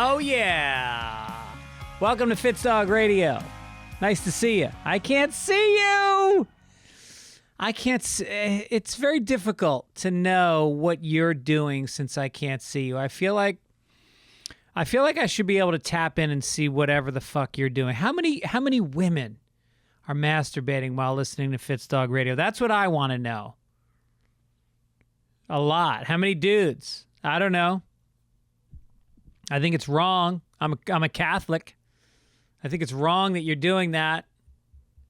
Oh, yeah. Welcome to Fitzdog Radio. Nice to see you. I can't see you. It's very difficult to know what you're doing since I can't see you. I feel like I should be able to tap in and see whatever the fuck you're doing. How many women are masturbating while listening to Fitzdog Radio? That's what I want to know. A lot. How many dudes? I don't know. I think it's wrong. I'm a Catholic. I think it's wrong that you're doing that.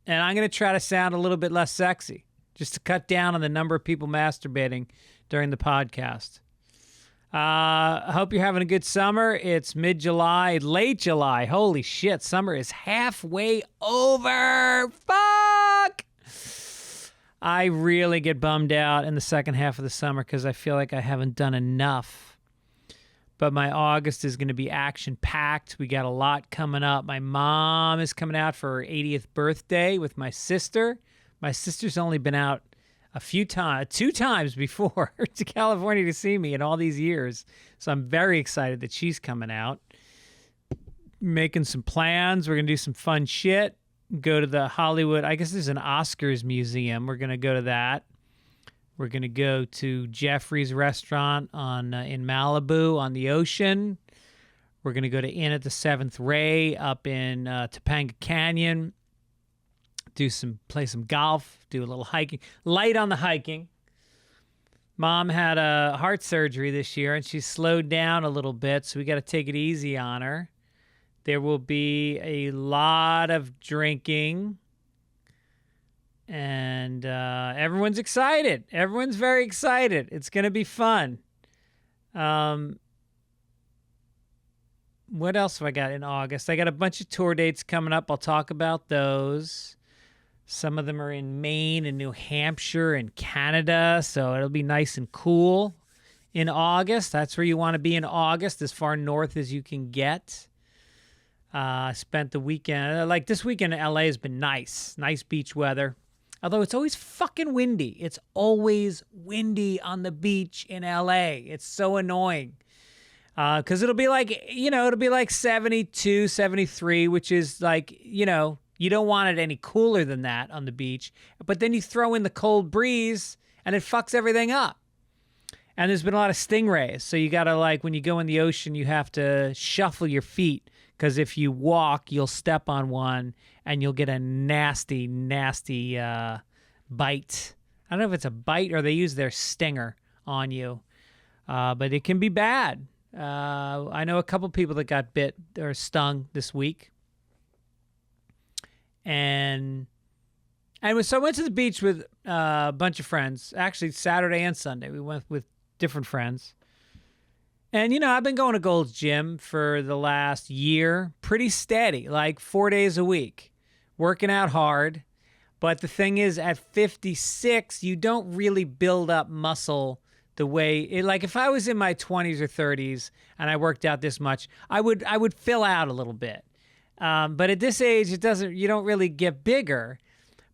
And I'm going to try to sound a little bit less sexy, just to cut down on the number of people masturbating during the podcast. I hope you're having a good summer. It's mid-July, late July. Holy shit, summer is halfway over. Fuck! I really get bummed out in the second half of the summer because I feel like I haven't done enough. But my August is going to be action-packed. We got a lot coming up. My mom is coming out for her 80th birthday with my sister. My sister's only been out two times before to California to see me in all these years. So I'm very excited that she's coming out. Making some plans. We're going to do some fun shit. Go to the Hollywood, I guess there's an Oscars museum. We're going to go to that. We're going to go to Jeffrey's restaurant in Malibu on the ocean. We're going to go to Inn at the Seventh Ray up in Topanga Canyon. Play some golf, do a little hiking. Light on the hiking. Mom had a heart surgery this year, and she's slowed down a little bit, so we got to take it easy on her. There will be a lot of drinking, and everyone's excited. Everyone's very excited. It's going to be fun. What else have I got in August? I got a bunch of tour dates coming up. I'll talk about those. Some of them are in Maine and New Hampshire and Canada, so it'll be nice and cool in August. That's where you want to be in August, as far north as you can get. I spent the weekend, like this weekend in LA has been nice beach weather. Although it's always fucking windy. It's always windy on the beach in LA. It's so annoying. Because it'll be like 72, 73, which is like, you don't want it any cooler than that on the beach. But then you throw in the cold breeze and it fucks everything up. And there's been a lot of stingrays. So you got to, when you go in the ocean, you have to shuffle your feet. Because if you walk, you'll step on one and you'll get a nasty, nasty bite. I don't know if it's a bite or they use their stinger on you. But it can be bad. I know a couple people that got bit or stung this week. So I went to the beach with a bunch of friends. Actually, Saturday and Sunday. We went with different friends. And, I've been going to Gold's Gym for the last year, pretty steady, like 4 days a week, working out hard. But the thing is, at 56, you don't really build up muscle the way, if I was in my 20s or 30s and I worked out this much, I would fill out a little bit. But at this age, you don't really get bigger.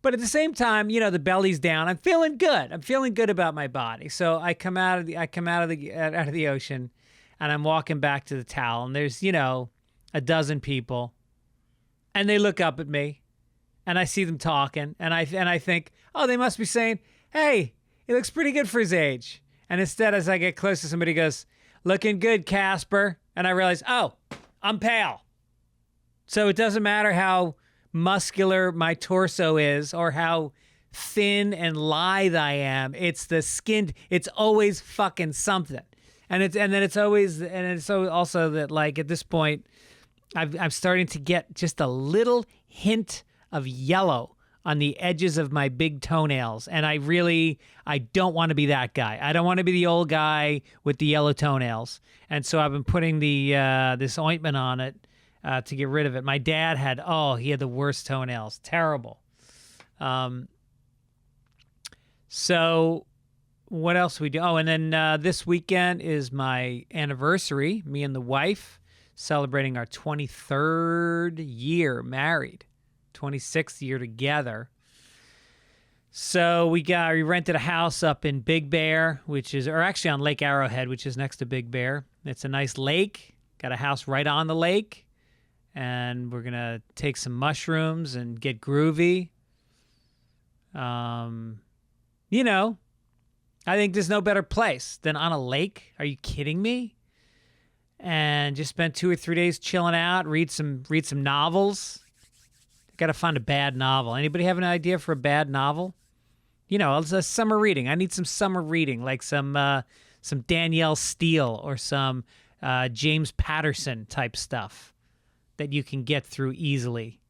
But at the same time, the belly's down. I'm feeling good. I'm feeling good about my body. So I come out of the ocean. And I'm walking back to the towel, and there's, a dozen people, and they look up at me, and I see them talking, and I think, oh, they must be saying, hey, he looks pretty good for his age. And instead, as I get close to somebody, goes, looking good, Casper. And I realize, oh, I'm pale. So it doesn't matter how muscular my torso is or how thin and lithe I am. It's the skin. It's always fucking something. And it's also that at this point, I'm starting to get just a little hint of yellow on the edges of my big toenails, and I don't want to be that guy. I don't want to be the old guy with the yellow toenails, and so I've been putting this ointment on it to get rid of it. My dad he had the worst toenails, terrible. So. What else we do? Oh, and then this weekend is my anniversary. Me and the wife celebrating our 23rd year married, 26th year together. So we rented a house up in Big Bear, or actually on Lake Arrowhead, which is next to Big Bear. It's a nice lake. Got a house right on the lake, and we're gonna take some mushrooms and get groovy. You know, I think there's no better place than on a lake. Are you kidding me? And just spend 2 or 3 days chilling out, read some novels. Got to find a bad novel. Anybody have an idea for a bad novel? You know, it's a summer reading. I need some summer reading, like some Danielle Steele or some James Patterson type stuff that you can get through easily.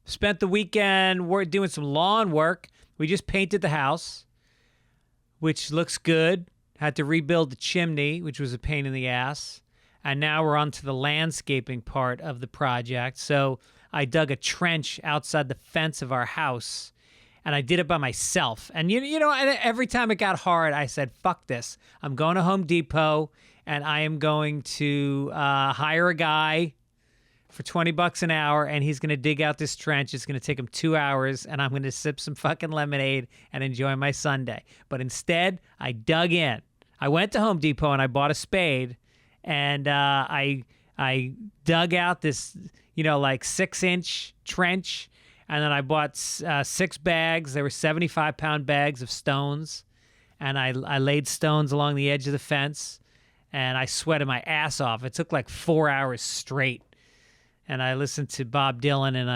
Spent the weekend doing some lawn work. We just painted the house, which looks good. Had to rebuild the chimney, which was a pain in the ass. And now we're on to the landscaping part of the project. So I dug a trench outside the fence of our house, and I did it by myself. And, you know, every time it got hard, I said, fuck this. I'm going to Home Depot, and I am going to hire a guy for $20 an hour, and he's going to dig out this trench. It's going to take him 2 hours, and I'm going to sip some fucking lemonade and enjoy my Sunday. But instead, I dug in. I went to Home Depot, and I bought a spade, and I dug out this, you know, like 6-inch trench, and then I bought 6 bags. They were 75-pound bags of stones, and I laid stones along the edge of the fence, and I sweated my ass off. It took like 4 hours straight. And I listened to Bob Dylan, and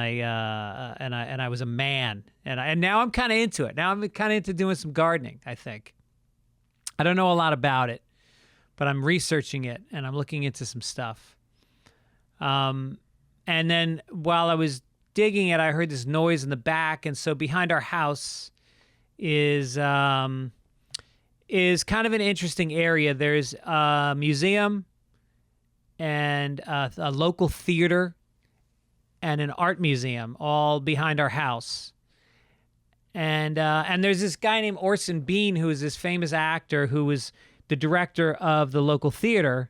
I was a man. And now I'm kind of into it. Now I'm kind of into doing some gardening, I think. I don't know a lot about it, but I'm researching it, and I'm looking into some stuff. And then while I was digging it, I heard this noise in the back, and so behind our house is kind of an interesting area. There's a museum and a local theater and an art museum all behind our house. And there's this guy named Orson Bean, who is this famous actor who was the director of the local theater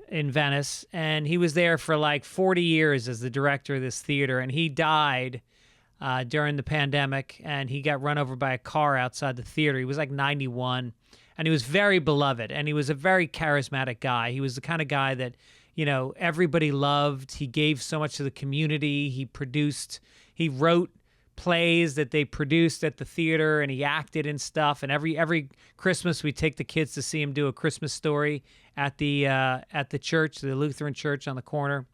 in Venice. And he was there for like 40 years as the director of this theater. And he died during the pandemic, and he got run over by a car outside the theater. He was like 91, and he was very beloved, and he was a very charismatic guy. He was the kind of guy that, you know, everybody loved. He gave so much to the community. He wrote plays that they produced at the theater, and he acted and stuff. And every Christmas we take the kids to see him do A Christmas Story at the church, the Lutheran church on the corner.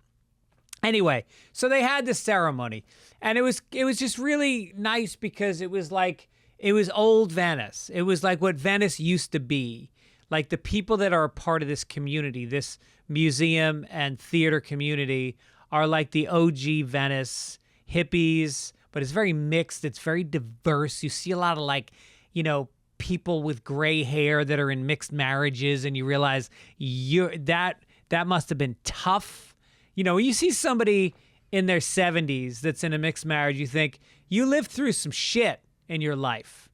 Anyway, so they had this ceremony, and it was just really nice because it was old Venice. It was like what Venice used to be. Like the people that are a part of this community, this museum and theater community, are like the OG Venice hippies, but it's very mixed. It's very diverse. You see a lot of, like, you know, people with gray hair that are in mixed marriages, and you realize that must have been tough. You know, when you see somebody in their 70s that's in a mixed marriage, you think, you lived through some shit in your life.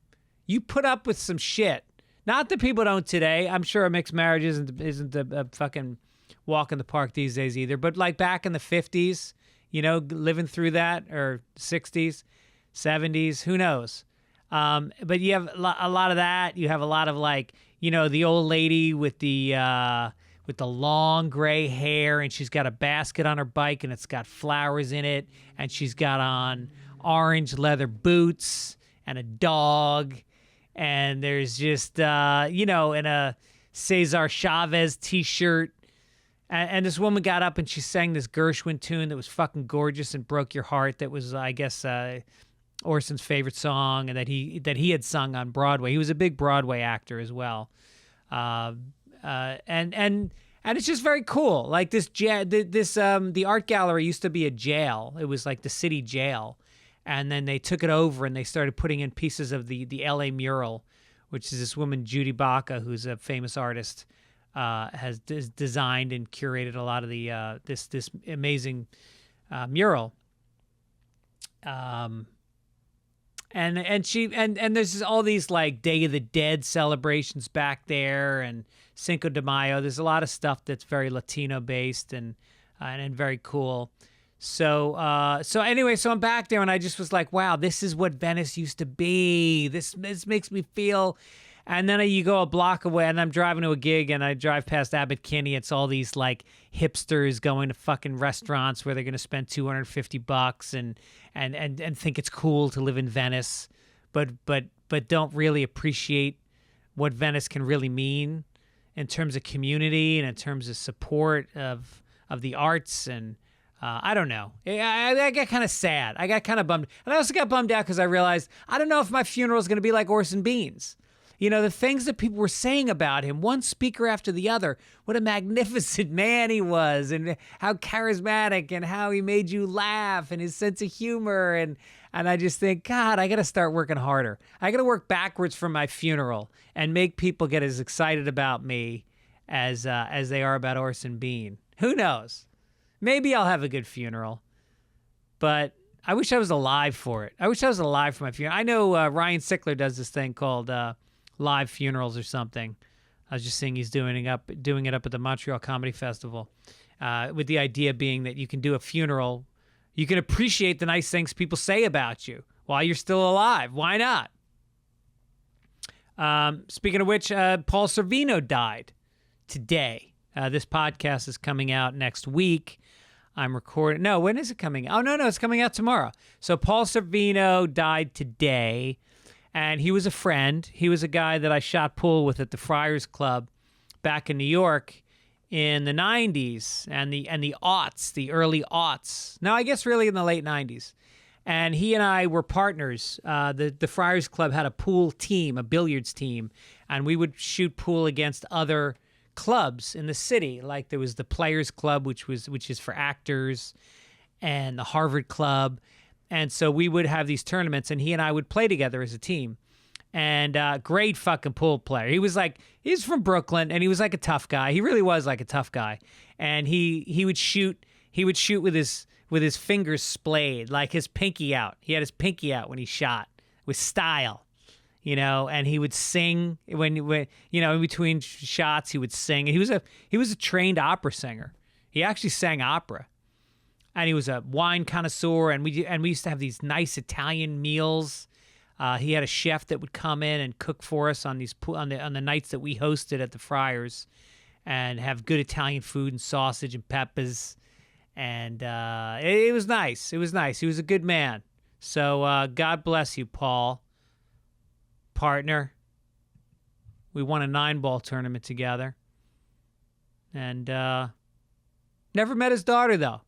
You put up with some shit. Not that people don't today. I'm sure a mixed marriage isn't a fucking walk in the park these days either. But like back in the 50s, you know, living through that, or 60s, 70s, who knows? But you have a lot of that. You have a lot of, like, you know, the old lady with the long gray hair, and she's got a basket on her bike, and it's got flowers in it, and she's got on orange leather boots and a dog. And there's just, you know, in a Cesar Chavez t-shirt. And this woman got up and she sang this Gershwin tune that was fucking gorgeous and broke your heart. That was, I guess, Orson's favorite song, and that he had sung on Broadway. He was a big Broadway actor as well. And it's just very cool. Like the art gallery used to be a jail. It was like the city jail. And then they took it over and they started putting in pieces of the LA mural, which is this woman, Judy Baca, who's a famous artist, has designed and curated a lot of the this amazing mural. And there's all these like Day of the Dead celebrations back there, and Cinco de Mayo. There's a lot of stuff that's very Latino based and very cool. So anyway, so I'm back there, and I just was like, wow, this is what Venice used to be. This makes me feel, And then you go a block away, and I'm driving to a gig, and I drive past Abbot Kinney. It's all these like hipsters going to fucking restaurants where they're going to spend $250 and think it's cool to live in Venice, but don't really appreciate what Venice can really mean in terms of community and in terms of support of the arts. And I don't know. I got kind of sad. I got kind of bummed. And I also got bummed out because I realized I don't know if my funeral is going to be like Orson Bean's. You know, the things that people were saying about him, one speaker after the other, what a magnificent man he was, and how charismatic, and how he made you laugh, and his sense of humor. And I just think, God, I got to start working harder. I got to work backwards from my funeral and make people get as excited about me as they are about Orson Bean. Who knows? Maybe I'll have a good funeral, but I wish I was alive for it. I wish I was alive for my funeral. I know Ryan Sickler does this thing called live funerals or something. I was just seeing he's doing it up at the Montreal Comedy Festival, with the idea being that you can do a funeral, you can appreciate the nice things people say about you while you're still alive. Why not? Speaking of which, Paul Cervino died today. This podcast is coming out next week. I'm recording. No, when is it coming out? Oh, no, it's coming out tomorrow. So Paul Cervino died today. And he was a friend. He was a guy that I shot pool with at the Friars Club back in New York in the 90s and the aughts, the early aughts. No, I guess really in the late 90s. And he and I were partners. The Friars Club had a pool team, a billiards team, and we would shoot pool against other clubs in the city. Like there was the Players Club, which is for actors, and the Harvard Club. And so we would have these tournaments, and he and I would play together as a team. And great fucking pool player. He's from Brooklyn, and he was like a tough guy. He really was like a tough guy. And he would shoot with his fingers splayed, like his pinky out. He had his pinky out when he shot with style, you know. And he would sing when you know, in between shots he would sing. And he was a trained opera singer. He actually sang opera. And he was a wine connoisseur, and we used to have these nice Italian meals. He had a chef that would come in and cook for us on the nights that we hosted at the Friars, and have good Italian food and sausage and peppers. And it was nice. It was nice. He was a good man. So God bless you, Paul, partner. We won a 9-ball tournament together, and never met his daughter though.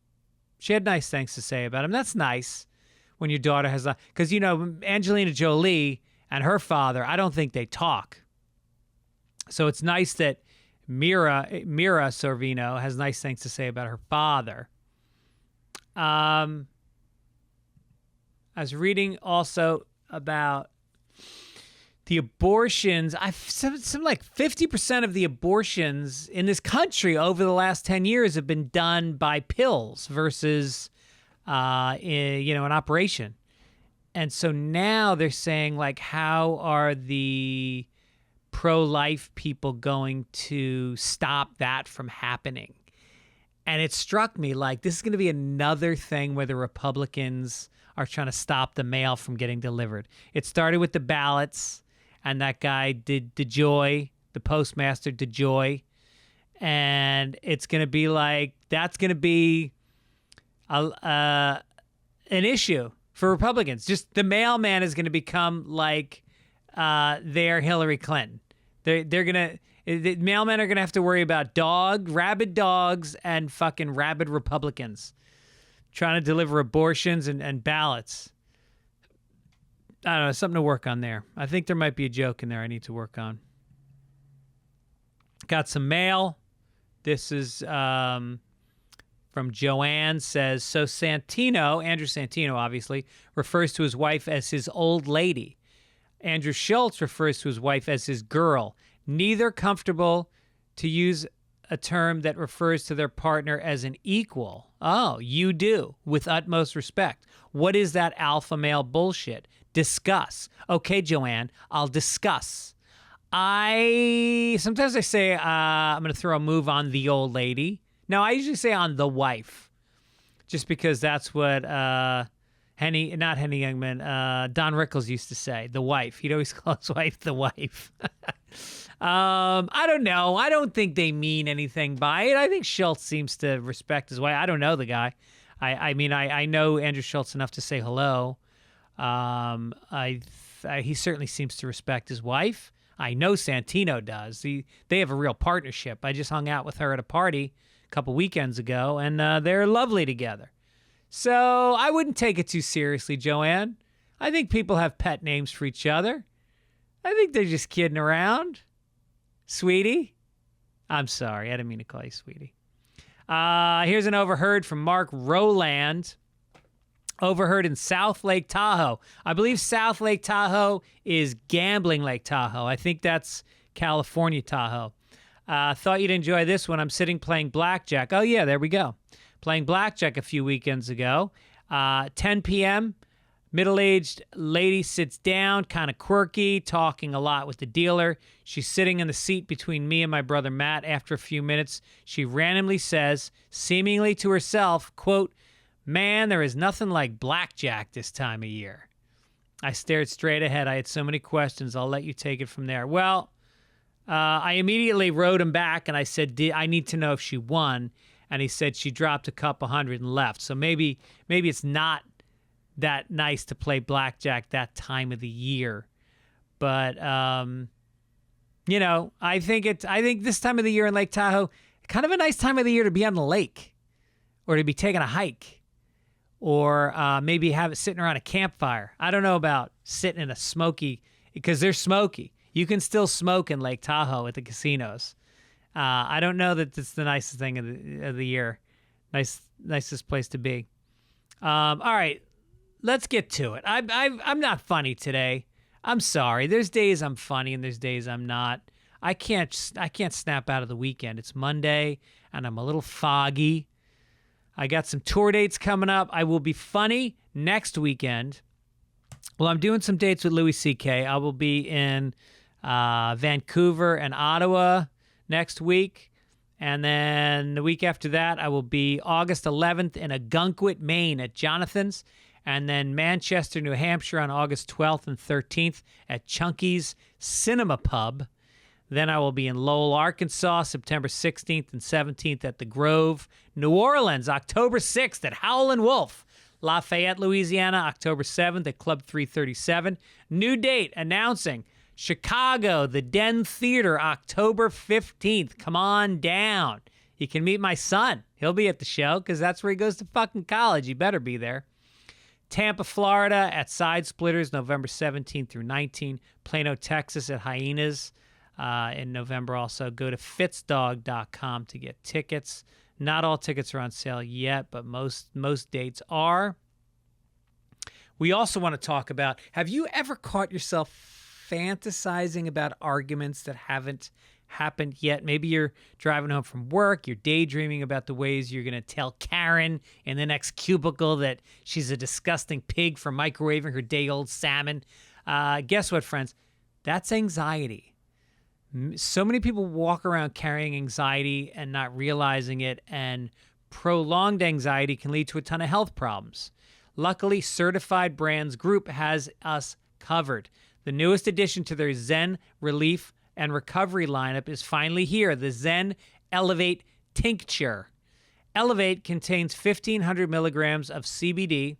She had nice things to say about him. That's nice when your daughter has because, you know, Angelina Jolie and her father, I don't think they talk. So it's nice that Mira Cervino has nice things to say about her father. I was reading also about the abortions. Some like 50% of the abortions in this country over the last 10 years have been done by pills versus, an operation. And so now they're saying, like, how are the pro-life people going to stop that from happening? And it struck me like this is going to be another thing where the Republicans are trying to stop the mail from getting delivered. It started with the ballots. And that guy did DeJoy, the postmaster DeJoy, and it's going to be like that's going to be an issue for Republicans. Just the mailman is going to become like their Hillary Clinton. The mailmen are going to have to worry about rabid dogs and fucking rabid Republicans trying to deliver abortions and ballots. I don't know, something to work on there. I think there might be a joke in there I need to work on. Got some mail. This is from Joanne, says, so Andrew Santino, obviously, refers to his wife as his old lady. Andrew Schultz refers to his wife as his girl. Neither comfortable to use a term that refers to their partner as an equal. Oh, you do, with utmost respect. What is that alpha male bullshit? Discuss. Okay, Joanne, I'll discuss. Sometimes I say I'm going to throw a move on the old lady. No, I usually say on the wife, just because that's what Not Henny Youngman, Don Rickles used to say, the wife. He'd always call his wife the wife. I don't know. I don't think they mean anything by it. I think Schultz seems to respect his wife. I don't know the guy. I mean, I know Andrew Schultz enough to say hello. He certainly seems to respect his wife. I know Santino does. They have a real partnership. I just hung out with her at a party a couple weekends ago, and they're lovely together. So I wouldn't take it too seriously, Joanne. I think people have pet names for each other. I think they're just kidding around. Sweetie? I'm sorry. I didn't mean to call you sweetie. Here's an overheard from Mark Rowland. Overheard in South Lake Tahoe. I believe South Lake Tahoe is Gambling Lake Tahoe. I think that's California Tahoe. Thought you'd enjoy this one. I'm sitting playing blackjack. Oh, yeah, there we go. Playing blackjack a few weekends ago. 10 p.m., middle-aged lady sits down, kind of quirky, talking a lot with the dealer. She's sitting in the seat between me and my brother Matt. After a few minutes, she randomly says, seemingly to herself, quote, "Man, there is nothing like blackjack this time of year." I stared straight ahead. I had so many questions. I'll let you take it from there. Well, I immediately wrote him back, and I said, I need to know if she won. And he said she dropped a couple hundred and left. So maybe it's not that nice to play blackjack that time of the year. But, you know, I think this time of the year in Lake Tahoe, kind of a nice time of the year to be on the lake or to be taking a hike or maybe have it sitting around a campfire. I don't know about sitting in a smoky, because they're smoky. You can still smoke in Lake Tahoe at the casinos. I don't know that it's the nicest thing of the year. Nicest place to be. All right, let's get to it. I'm not funny today. I'm sorry. There's days I'm funny and there's days I'm not. I can't snap out of the weekend. It's Monday and I'm a little foggy. I got some tour dates coming up. I will be funny next weekend. Well, I'm doing some dates with Louie C.K. I will be in Vancouver and Ottawa next week. And then the week after that, I will be August 11th in Agunquit, Maine at Jonathan's. And then Manchester, New Hampshire on August 12th and 13th at Chunky's Cinema Pub. Then I will be in Lowell, Arkansas, September 16th and 17th at The Grove. New Orleans, October 6th at Howlin' Wolf. Lafayette, Louisiana, October 7th at Club 337. New date announcing Chicago, the Den Theater, October 15th. Come on down. You can meet my son. He'll be at the show because that's where he goes to fucking college. He better be there. Tampa, Florida at Side Splitters, November 17th through 19th. Plano, Texas at Hyenas in November also. Go to Fitzdog.com to get tickets. Not all tickets are on sale yet, but most dates are. We also want to talk about, have you ever caught yourself fantasizing about arguments that haven't happened yet? Maybe you're driving home from work, you're daydreaming about the ways you're going to tell Karen in the next cubicle that she's a disgusting pig for microwaving her day-old salmon. Guess what, friends? That's anxiety. So many people walk around carrying anxiety and not realizing it, and prolonged anxiety can lead to a ton of health problems. Luckily, Certified Brands Group has us covered. The newest addition to their Zen Relief and Recovery lineup is finally here, the Zen Elevate Tincture. Elevate contains 1,500 milligrams of CBD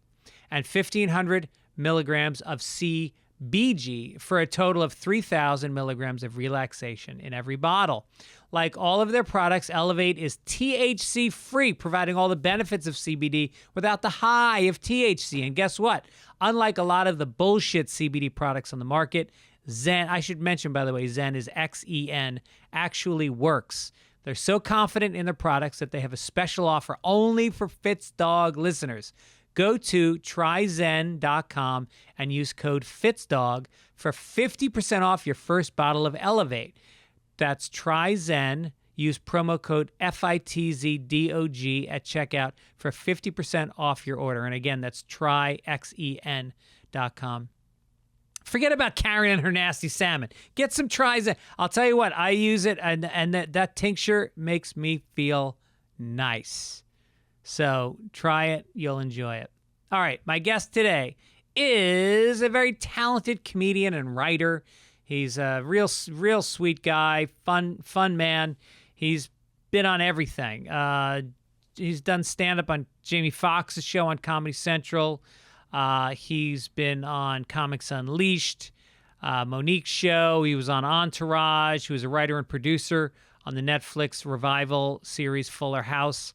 and 1,500 milligrams of CBG for a total of 3,000 milligrams of relaxation in every bottle. Like all of their products, Elevate is THC-free, providing all the benefits of CBD without the high of THC. And guess what? Unlike a lot of the bullshit CBD products on the market, Zen, I should mention, by the way, Zen is X-E-N, actually works. They're so confident in their products that they have a special offer only for Fitzdog listeners. Go to tryzen.com and use code Fitzdog for 50% off your first bottle of Elevate. That's tryzen. Use promo code FITZDOG at checkout for 50% off your order. And again, that's tryxen.com. Forget about Karen and her nasty salmon. Get some Tryzen. I'll tell you what, I use it, and that tincture makes me feel nice. So try it. You'll enjoy it. All right, my guest today is a very talented comedian and writer. He's a real sweet guy, fun man. He's been on everything. He's done stand-up on Jamie Foxx's show on Comedy Central. He's been on Comics Unleashed, Monique's show. He was on Entourage. He was a writer and producer on the Netflix revival series Fuller House,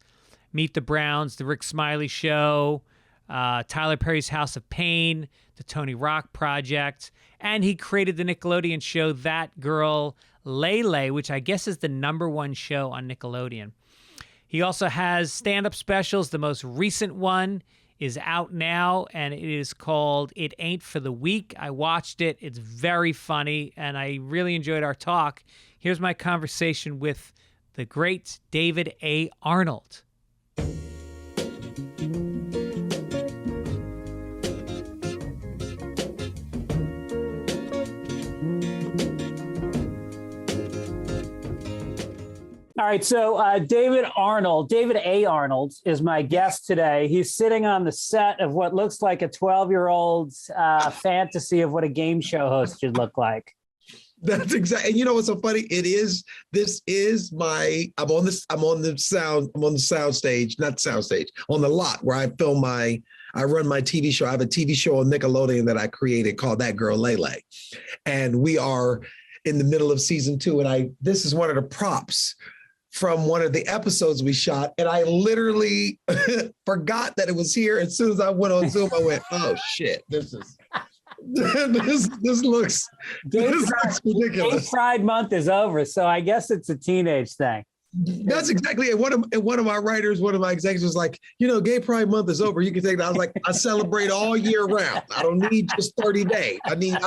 Meet the Browns, The Rick Smiley Show, Tyler Perry's House of Pain, The Tony Rock Project, and he created the Nickelodeon show That Girl Lele, which I guess is the #1 show on Nickelodeon. He also has stand-up specials. The most recent one is out now, and it is called It Ain't for the Weak. I watched it. It's very funny, and I really enjoyed our talk. Here's my conversation with the great David A. Arnold. All right, so David A. Arnold is my guest today. He's sitting on the set of what looks like a 12-year-old's fantasy of what a game show host should look like. That's exactly. And you know what's so funny? This is my. I'm on the sound stage, not sound stage, on the lot where I run my TV show. I have a TV show on Nickelodeon that I created called That Girl Lele, and we are in the middle of season 2. And this is one of the props from one of the episodes we shot, and I literally forgot that it was here. As soon as I went on Zoom, I went, "Oh shit, this looks ridiculous." Gay Pride Month is over, so I guess it's a teenage thing. That's exactly it. One of my writers, one of my executives was like, Gay Pride Month is over. You can take that. I was like, I celebrate all year round. I don't need just 30 days. I need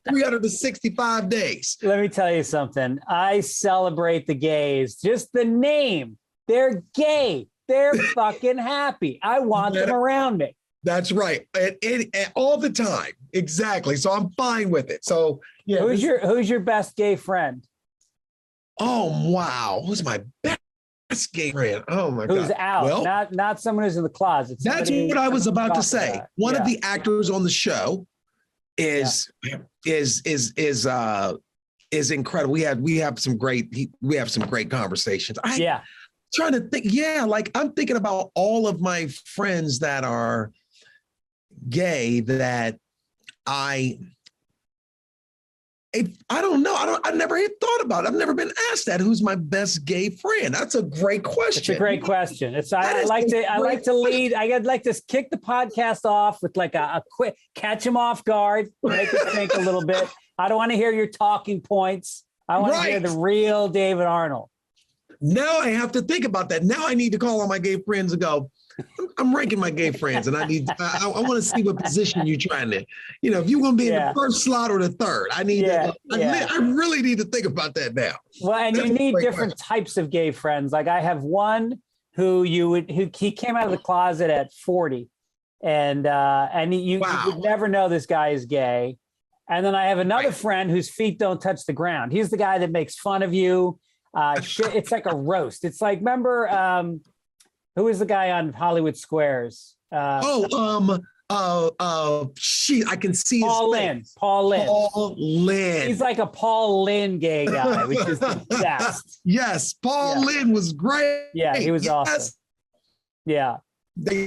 365 days. Let me tell you something. I celebrate the gays. Just the name. They're gay. They're fucking happy. I want them around me. That's right. And all the time. Exactly. So I'm fine with it. So yeah. Who's your best gay friend? Oh, wow. Who's my best gay friend? Oh, my God. Who's out? Well, not someone who's in the closet. That's what I was about to say. One of the actors on the show is incredible. We have some great conversations. Trying to think. Yeah, like I'm thinking about all of my friends that are gay that I don't know. I never had thought about it. I've never been asked that. Who's my best gay friend? That's a great question. It's a great question. I'd like to kick the podcast off with like a quick catch him off guard, make you think a little bit. I don't want to hear your talking points. I want to hear the real David Arnold. Now I have to think about that. Now I need to call all my gay friends and go, I'm ranking my gay friends, and I want to see what position you're trying to, if you're going to be in the first slot or the third. I really need to think about that now. Well, and you need different types of gay friends. Like I have one he came out of the closet at 40, and you would never know this guy is gay. And then I have another friend whose feet don't touch the ground. He's the guy that makes fun of you. It's like a roast. It's like, remember, who is the guy on Hollywood Squares? I can see Paul Lynn. Paul Lynn. He's like a Paul Lynn gay guy, which is the best. Yes, Paul Lynn was great. Yeah, he was awesome. Yeah. Now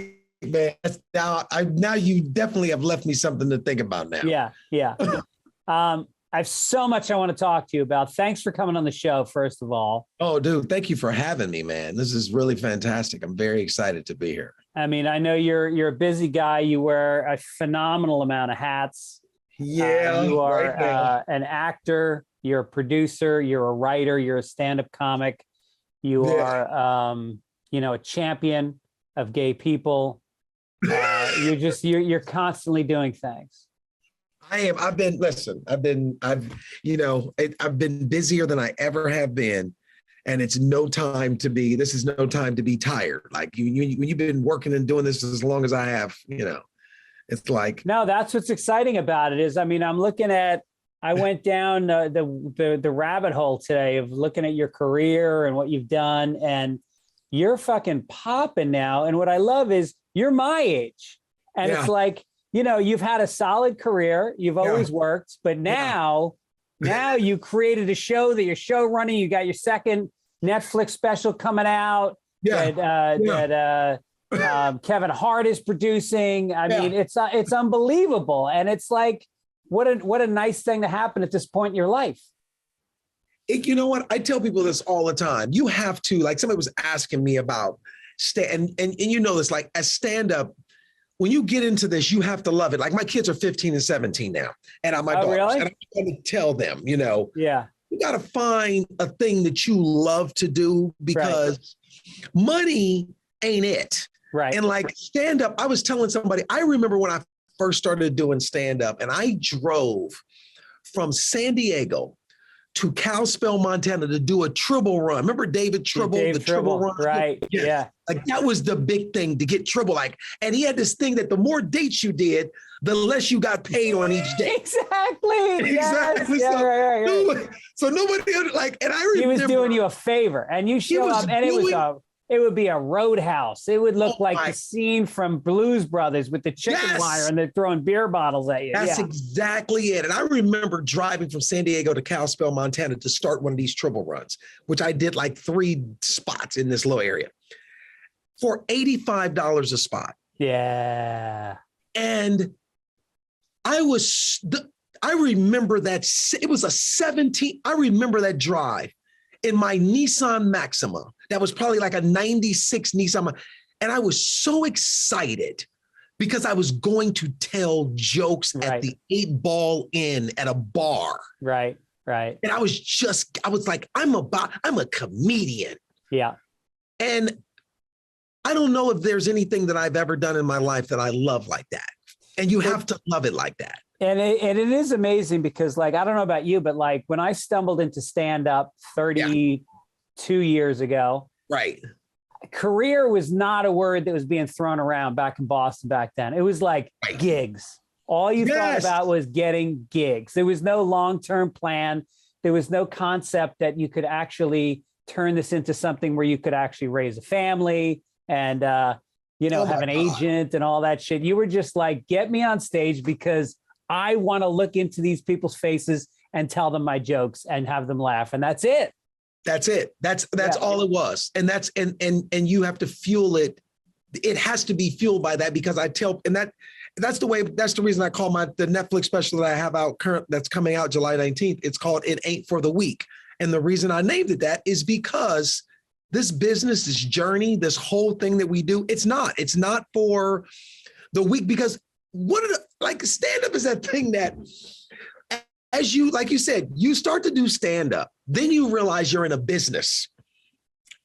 you definitely have left me something to think about now. Yeah. I have so much I want to talk to you about. Thanks for coming on the show, first of all. Oh, dude, thank you for having me, man. This is really fantastic. I'm very excited to be here. I mean, I know you're a busy guy. You wear a phenomenal amount of hats. Yeah. You are an actor. You're a producer. You're a writer. You're a stand-up comic. You are, a champion of gay people. You're constantly doing things. I am. I've been busier than I ever have been. And it's no time to be, this is no time to be tired. Like when you've been working and doing this as long as I have, it's like. No, that's what's exciting about it is, I went down the rabbit hole today of looking at your career and what you've done, and you're fucking popping now. And what I love is you're my age. And it's like, you know, you've had a solid career. You've always worked, but now you created a show that you're show running. You got your second Netflix special coming out that Kevin Hart is producing. I mean, it's unbelievable. And it's like, what a nice thing to happen at this point in your life. You know what? I tell people this all the time. You have to, like, somebody was asking me about and you know this, like, as stand-up, when you get into this, you have to love it. Like, my kids are 15 and 17 now, and I'm my daughters, really? And I'm trying to tell them, you know, you got to find a thing that you love to do, because money ain't it. Right. And like stand-up, I was telling somebody, I remember when I first started doing stand-up, and I drove from San Diego to Kalispell, Montana to do a Tribble run. Remember David Tribble, the Tribble run? Right, yeah. Like, that was the big thing, to get Tribble. Like, and he had this thing that the more dates you did, the less you got paid on each date. Exactly. Exactly. Yes. Right. So nobody, like, and I remember. He was doing you a favor, and you show up, and it would be a roadhouse. It would look like the scene from Blues Brothers with the chicken wire, and they're throwing beer bottles at you. That's exactly it. And I remember driving from San Diego to Kalispell, Montana to start one of these Tribble runs, which I did like 3 spots in this little area for $85 a spot. Yeah. And I remember that it was I remember that drive in my Nissan Maxima. That was probably like a 96 Nissan. And I was so excited because I was going to tell jokes at the 8 Ball Inn at a bar. Right. And I was like, I'm a comedian. Yeah. And I don't know if there's anything that I've ever done in my life that I love like that. And you have to love it like that. And it is amazing because, like, I don't know about you, but like when I stumbled into stand-up 32 years ago, career was not a word that was being thrown around back in Boston back then. It was like gigs. All you thought about was getting gigs. There was no long-term plan. There was no concept that you could actually turn this into something where you could actually raise a family and, have an agent and all that shit. You were just like, get me on stage because I want to look into these people's faces and tell them my jokes and have them laugh. And that's it. That's it. That's all it was. And that's, and you have to fuel it. It has to be fueled by that, because that's the reason I call the Netflix special that I have out that's coming out July 19th. It's called It Ain't for the Weak. And the reason I named it that is because this business, this journey, this whole thing that we do, it's not for the weak, because stand-up is that thing that, as you, like you said, you start to do stand-up, then you realize you're in a business.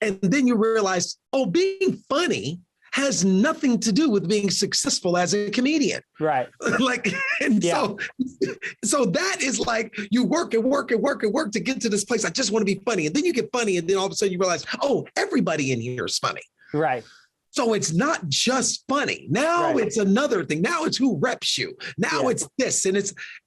And then you realize, being funny has nothing to do with being successful as a comedian. Right. So that is like, you work and work and work and work to get to this place. I just want to be funny. And then you get funny. And then all of a sudden you realize, everybody in here is funny. Right. So it's not just funny. Now it's another thing. Now it's who reps you. Now it's this.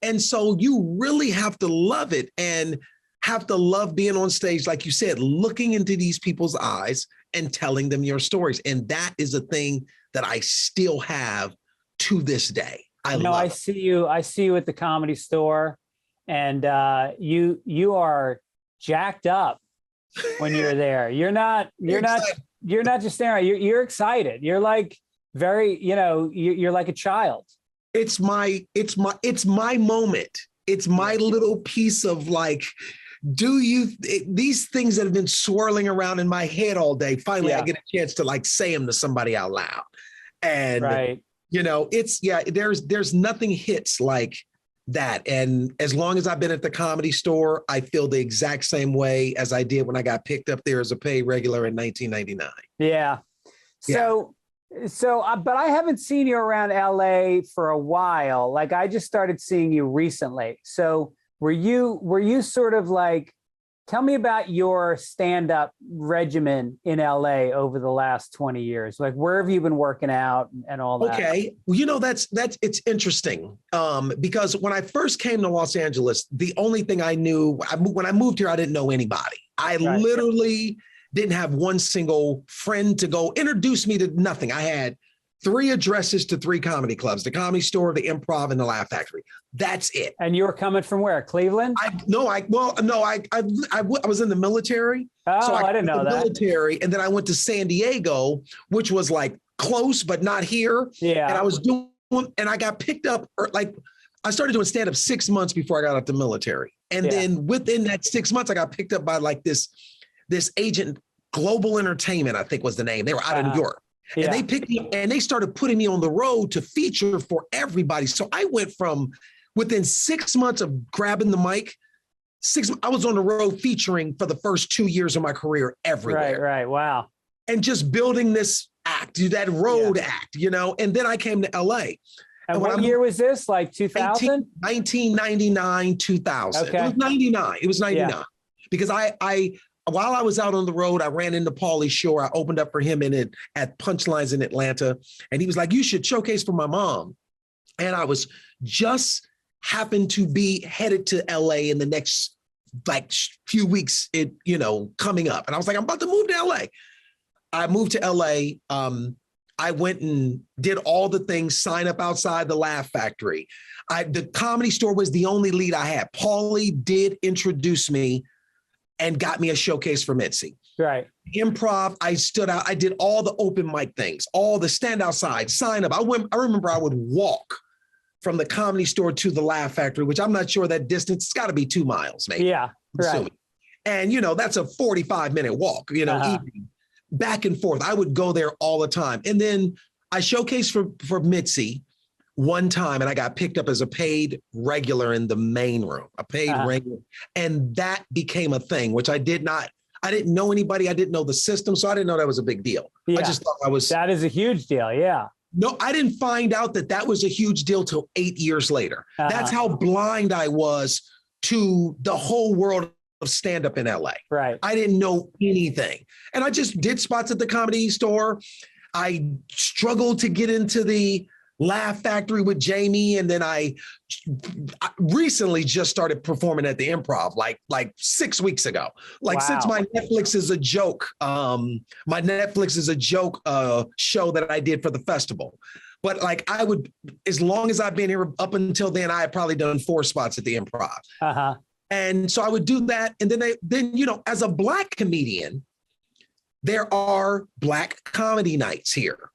And so you really have to love it and have to love being on stage, like you said, looking into these people's eyes and telling them your stories. And that is a thing that I still have to this day. I see you at the Comedy Store, and you are jacked up when you're there. You're not just there. You're excited. You're like you're like a child. It's my moment. It's my little piece of like, these things that have been swirling around in my head all day, finally I get a chance to like say them to somebody out loud. And there's nothing hits like that. And as long as I've been at the Comedy Store, I feel the exact same way as I did when I got picked up there as a paid regular in 1999. Yeah. But I haven't seen you around LA for a while. Like, I just started seeing you recently. So were you sort of like, tell me about your stand-up regimen in LA over the last 20 years. Like, where have you been working out and all that? Okay. Well, it's interesting. Because when I first came to Los Angeles, the only thing I knew, when I moved here, I didn't know anybody. I literally didn't have one single friend to go introduce me to nothing. I had 3 addresses to 3 comedy clubs: the Comedy Store, the Improv, and the Laugh Factory. That's it. And you were coming from where? Cleveland? I was in the military. Oh, so I didn't know that. Military, and then I went to San Diego, which was like close but not here. Yeah. And I was doing, and I got picked up, I started doing stand-up 6 months before I got out the military. And then within that 6 months, I got picked up by like this agent, Global Entertainment, I think was the name. They were out of New York. And they picked me up and they started putting me on the road to feature for everybody. So I went from within 6 months of grabbing the mic, I was on the road featuring for the first 2 years of my career everywhere. Right. Wow. And just building this act, that road act, And then I came to LA. And what year was this? Like 2000? 1999, 2000. Okay. It was 99. It was 99. Because while I was out on the road, I ran into Pauly Shore. I opened up for him at Punchlines in Atlanta. And he was like, you should showcase for my mom. And I was just happened to be headed to LA in the next few weeks, coming up. And I was like, I'm about to move to LA. I moved to LA. I went and did all the things, sign up outside the Laugh Factory. The Comedy Store was the only lead I had. Pauly did introduce me and got me a showcase for Mitzi. Right. Improv, I stood out. I did all the open mic things, all the stand outside, sign up. I remember I would walk from the Comedy Store to the Laugh Factory, which I'm not sure that distance, it's got to be 2 miles, maybe. Yeah, right. And, that's a 45-minute walk, evening, back and forth. I would go there all the time. And then I showcased for Mitzi one time, and I got picked up as a paid regular in the main room, a paid regular. And that became a thing, which I didn't know anybody. I didn't know the system. So I didn't know that was a big deal. Yeah. I just thought that is a huge deal. Yeah. No, I didn't find out that was a huge deal till 8 years later. That's how blind I was to the whole world of stand-up in LA. Right. I didn't know anything. And I just did spots at the Comedy Store. I struggled to get into the Laugh Factory with Jamie. And then I recently just started performing at the Improv like 6 weeks ago. Since my Netflix is a joke, show that I did for the festival. But as long as I've been here up until then, I had probably done 4 spots at the Improv. And so I would do that. And then as a Black comedian, there are Black comedy nights here.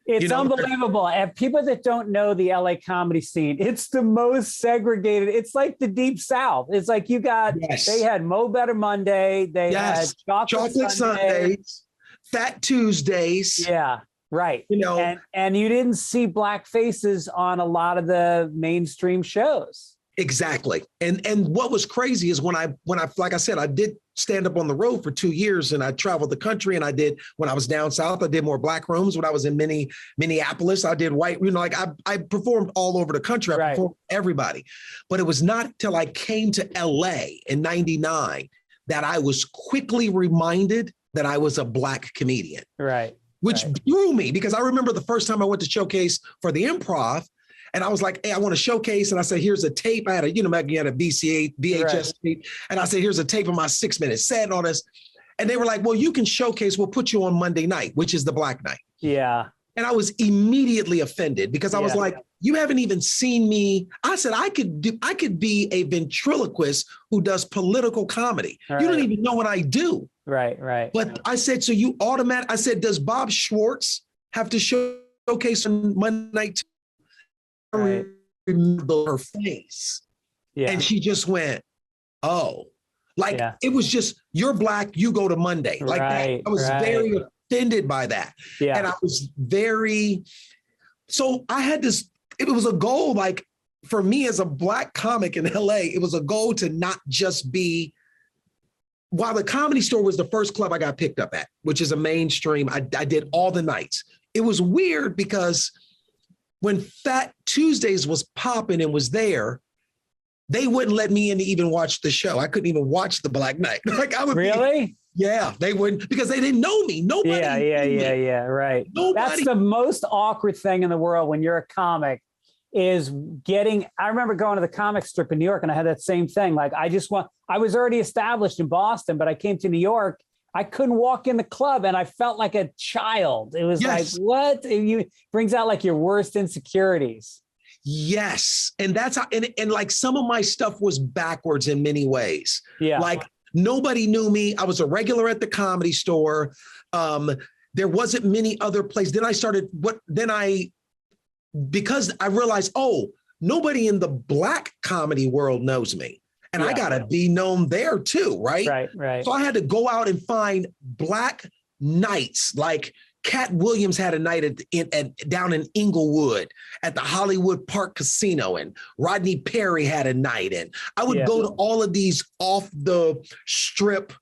It's unbelievable. And people that don't know the LA comedy scene, it's the most segregated. It's like the Deep South. It's like they had Mo Better Monday. They had Chocolate Sundays, Fat Tuesdays. Yeah, right. And you didn't see Black faces on a lot of the mainstream shows. Exactly. And what was crazy is when I like I said, I did stand up on the road for 2 years, and I traveled the country, and when I was down south, I did more Black rooms. When I was in Minneapolis, I did white, I performed all over the country. I performed everybody. But it was not till I came to LA in 99 that I was quickly reminded that I was a Black comedian. Right. Which threw me, because I remember the first time I went to showcase for the Improv. And I was like, hey, I want to showcase. And I said, here's a tape. I had a VHS tape. And I said, here's a tape of my 6-minute set and all this. And they were like, well, you can showcase. We'll put you on Monday night, which is the Black night. Yeah. And I was immediately offended, because I was like, you haven't even seen me. I said, I could be a ventriloquist who does political comedy. Right. You don't even know what I do. Right. But I said, so you I said, does Bob Schwartz have to showcase on Monday night too? I remember her face. Yeah. And she just went, oh, it was just, you're Black, you go to Monday. That. I was very offended by that. Yeah. And I was so I had this, it was a goal, for me as a Black comic in LA, it was a goal to not just be, while the Comedy Store was the first club I got picked up at, which is a mainstream, I did all the nights. It was weird because when Fat Tuesdays was popping and was there, they wouldn't let me in to even watch the show. I couldn't even watch the Black night. Really? Yeah, they wouldn't, because they didn't know me. Nobody. Yeah. Right. That's the most awkward thing in the world when you're a comic, is I remember going to the comic strip in New York, and I had that same thing. I was already established in Boston, but I came to New York, I couldn't walk in the club and I felt like a child. It was like, what? It brings out like your worst insecurities. Yes. And that's how, and like some of my stuff was backwards in many ways. Yeah. Like nobody knew me. I was a regular at the Comedy Store. There wasn't many other places. Because I realized, oh, nobody in the Black comedy world knows me. And I gotta be known there too, right? Right. So I had to go out and find Black nights. Like Cat Williams had a night down in Inglewood at the Hollywood Park Casino, and Rodney Perry had a night. And I would go to all of these off the strip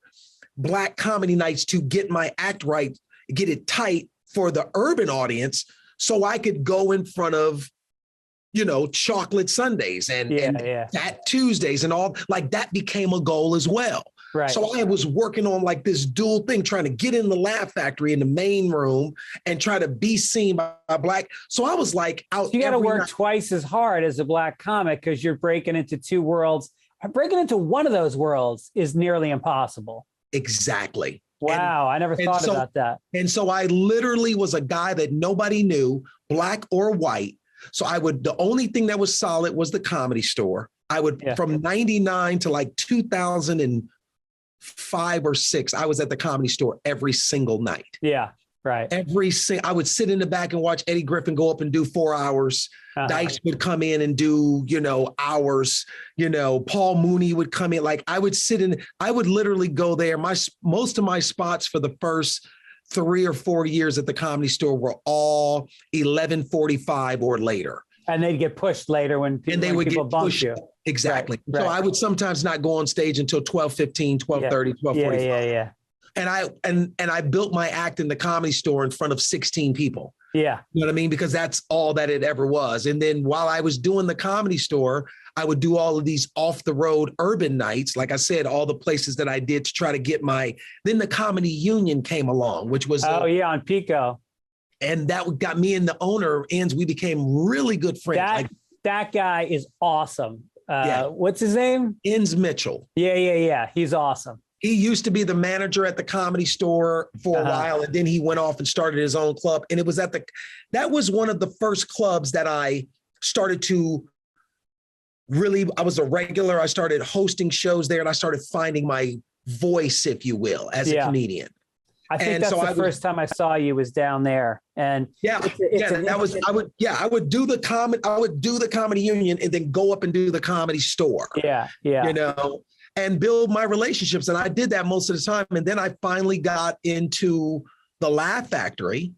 Black comedy nights to get my act right, get it tight for the urban audience, so I could go in front of, Chocolate Sundays and Fat Tuesdays and all. Like that became a goal as well. Right. So I was working on like this dual thing, trying to get in the Laugh Factory in the main room and try to be seen by Black. So I was like out. You got to work twice as hard as a Black comic because you're breaking into two worlds. Breaking into one of those worlds is nearly impossible. Exactly. Wow. I never thought about that. And so I literally was a guy that nobody knew, Black or white. So the only thing that was solid was the Comedy Store. I would, from 99 to like 2005 or 6, I was at the Comedy Store every single night. Yeah, right. I would sit in the back and watch Eddie Griffin go up and do 4 hours. Dice would come in and do, hours. Paul Mooney would come in. Like I would literally go there. Most of my spots for the first 3 or 4 years at the Comedy Store were all 11:45 or later. And they'd get pushed later when people bumped you. Exactly. Right. So I would sometimes not go on stage until 12:15, 12:30, 12:45. Yeah. And I built my act in the Comedy Store in front of 16 people. Yeah. You know what I mean? Because that's all that it ever was. And then while I was doing the Comedy Store, I would do all of these off the road urban nights. Like I said, all the places that I did to try to get then the Comedy Union came along, which was on Pico. And that got me and the owner, Enns, we became really good friends. That guy is awesome. What's his name? Enns Mitchell. Yeah. He's awesome. He used to be the manager at the Comedy Store for a while, and then he went off and started his own club. And it was that was one of the first clubs that I started to I was a regular. I started hosting shows there, and I started finding my voice, if you will, as a comedian. I think that's the first time I saw you was down there. And I would do the Comedy Union and then go up and do the Comedy Store. Yeah. And build my relationships. And I did that most of the time. And then I finally got into the Laugh Factory,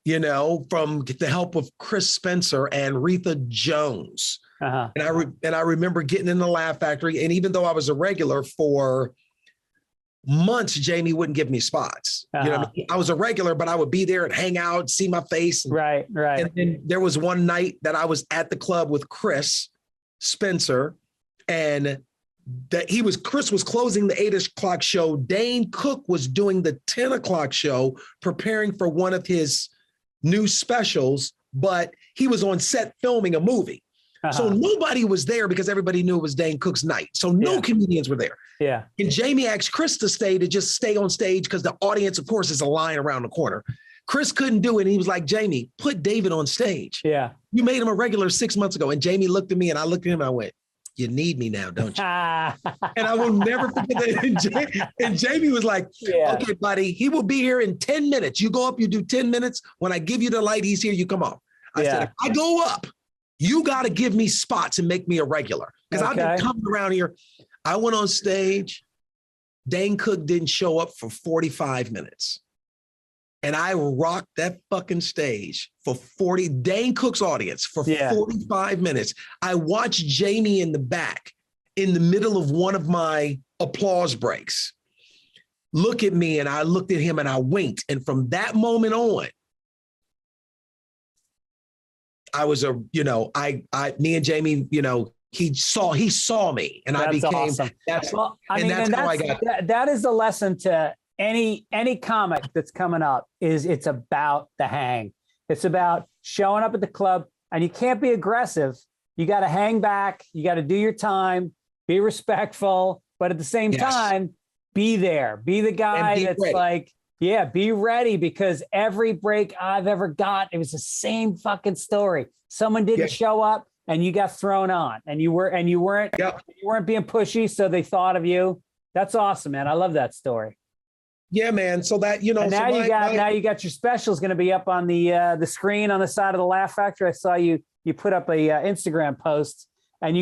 from the help of Chris Spencer and Retha Jones. And I remember getting in the Laugh Factory. And even though I was a regular for months, Jamie wouldn't give me spots. I was a regular, but I would be there and hang out, see my face. Right. And then there was one night that I was at the club with Chris Spencer, and Chris was closing the 8:00 show. Dane Cook was doing the 10:00 show, preparing for one of his new specials, but he was on set filming a movie. So nobody was there because everybody knew it was Dane Cook's night. So no comedians were there. Yeah. And Jamie asked Chris to just stay on stage because the audience, of course, is a line around the corner. Chris couldn't do it. And he was like, Jamie, put David on stage. Yeah. You made him a regular 6 months ago. And Jamie looked at me and I looked at him and I went, you need me now, don't you? And I will never forget that. And Jamie was like, okay, buddy, he will be here in 10 minutes. You go up, you do 10 minutes. When I give you the light, he's here, you come off. I said, if I go up, you got to give me spots and make me a regular. Because I've been coming around here. I went on stage. Dane Cook didn't show up for 45 minutes. And I rocked that fucking stage for Dane Cook's audience for 45 minutes. I watched Jamie in the back in the middle of one of my applause breaks look at me, and I looked at him and I winked. And from that moment on, I was me and Jamie, he saw me, and I became awesome. That's how I got. That is the lesson to any comic that's coming up. It's about the hang. It's about showing up at the club, and you can't be aggressive. You got to hang back. You got to do your time, be respectful, but at the same time, be there. Be the guy that's ready. Like, yeah, be ready, because every break I've ever got, it was the same fucking story. Someone didn't show up and you got thrown on, and you weren't being pushy, so they thought of you. That's awesome, man. I love that story. Yeah, man. So that, you know, and now you got your specials going to be up on the screen on the side of the Laugh Factory. I saw you put up a Instagram post, and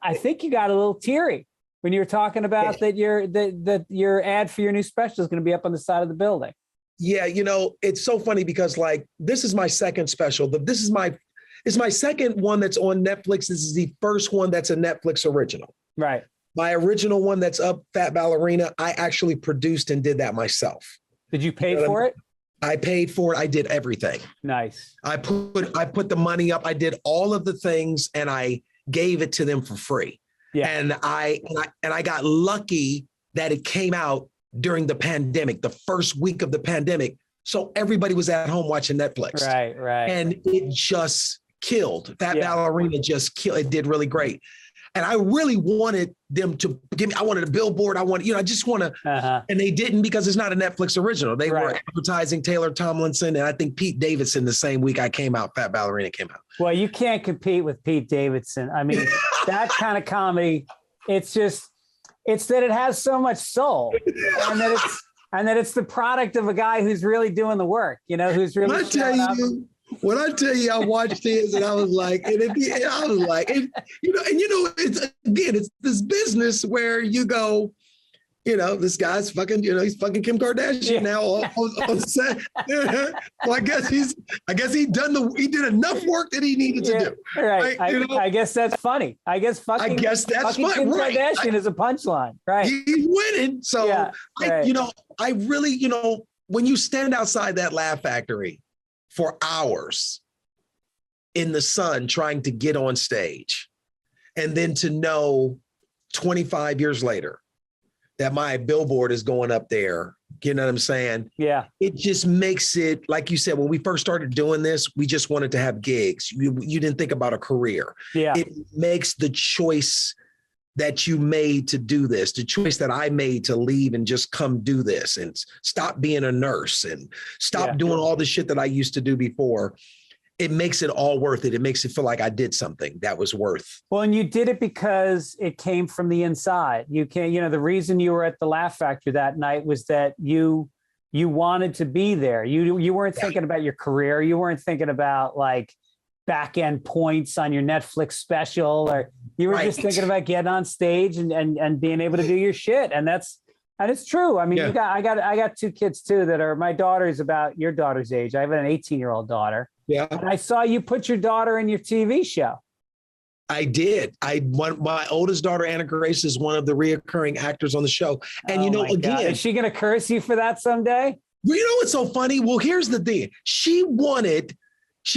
I think you got a little teary when you were talking about that your ad for your new special is going to be up on the side of the building. Yeah, you know, it's so funny because like this is my second special. It's my second one that's on Netflix. This is the first one that's a Netflix original. Right. My original one that's up, Fat Ballerina, I actually produced and did that myself. Did you pay for it? I paid for it. I did everything. Nice. I put the money up. I did all of the things, and I gave it to them for free. Yeah. And I got lucky that it came out during the pandemic, the first week of the pandemic. So everybody was at home watching Netflix. Right. And it just killed. Fat Ballerina just killed. It did really great. And I really wanted them to give me, I wanted a billboard. I just want to, and they didn't, because it's not a Netflix original. They were advertising Taylor Tomlinson, and I think Pete Davidson the same week I came out, Fat Ballerina came out. Well, you can't compete with Pete Davidson. I mean, that kind of comedy, it's that it has so much soul, and that it's the product of a guy who's really doing the work, you know, who's really When I tell you, I watched his and I was like, it's this business where you go, you know, this guy's fucking, you know, he's fucking Kim Kardashian now on set. Well, I guess he did enough work that he needed to do. Right. I guess that's funny. I guess that's funny. Kim Kardashian is a punchline. Right. He's winning. So I really, you know, when you stand outside that Laugh Factory for hours in the sun trying to get on stage, and then to know 25 years later that my billboard is going up there, you know what I'm saying? Yeah. It just makes it, like you said, when we first started doing this, we just wanted to have gigs. You didn't think about a career. Yeah. It makes the choice that you made to do this, the choice that I made to leave and just come do this and stop being a nurse and stop doing all the shit that I used to do before. It makes it all worth it. It makes it feel like I did something that was worth. Well, and you did it because it came from the inside. The reason you were at the Laugh Factory that night was that you wanted to be there. You weren't thinking about your career. You weren't thinking about like back end points on your Netflix special, or you were just thinking about getting on stage and being able to do your shit. And it's true. I mean, I got two kids too that are, my daughter's about your daughter's age. I have an 18-year-old daughter. Yeah. And I saw you put your daughter in your TV show. I did. My oldest daughter, Anna Grace, is one of the reoccurring actors on the show. And again, is she going to curse you for that someday? Well, you know what's so funny? Well, here's the thing. She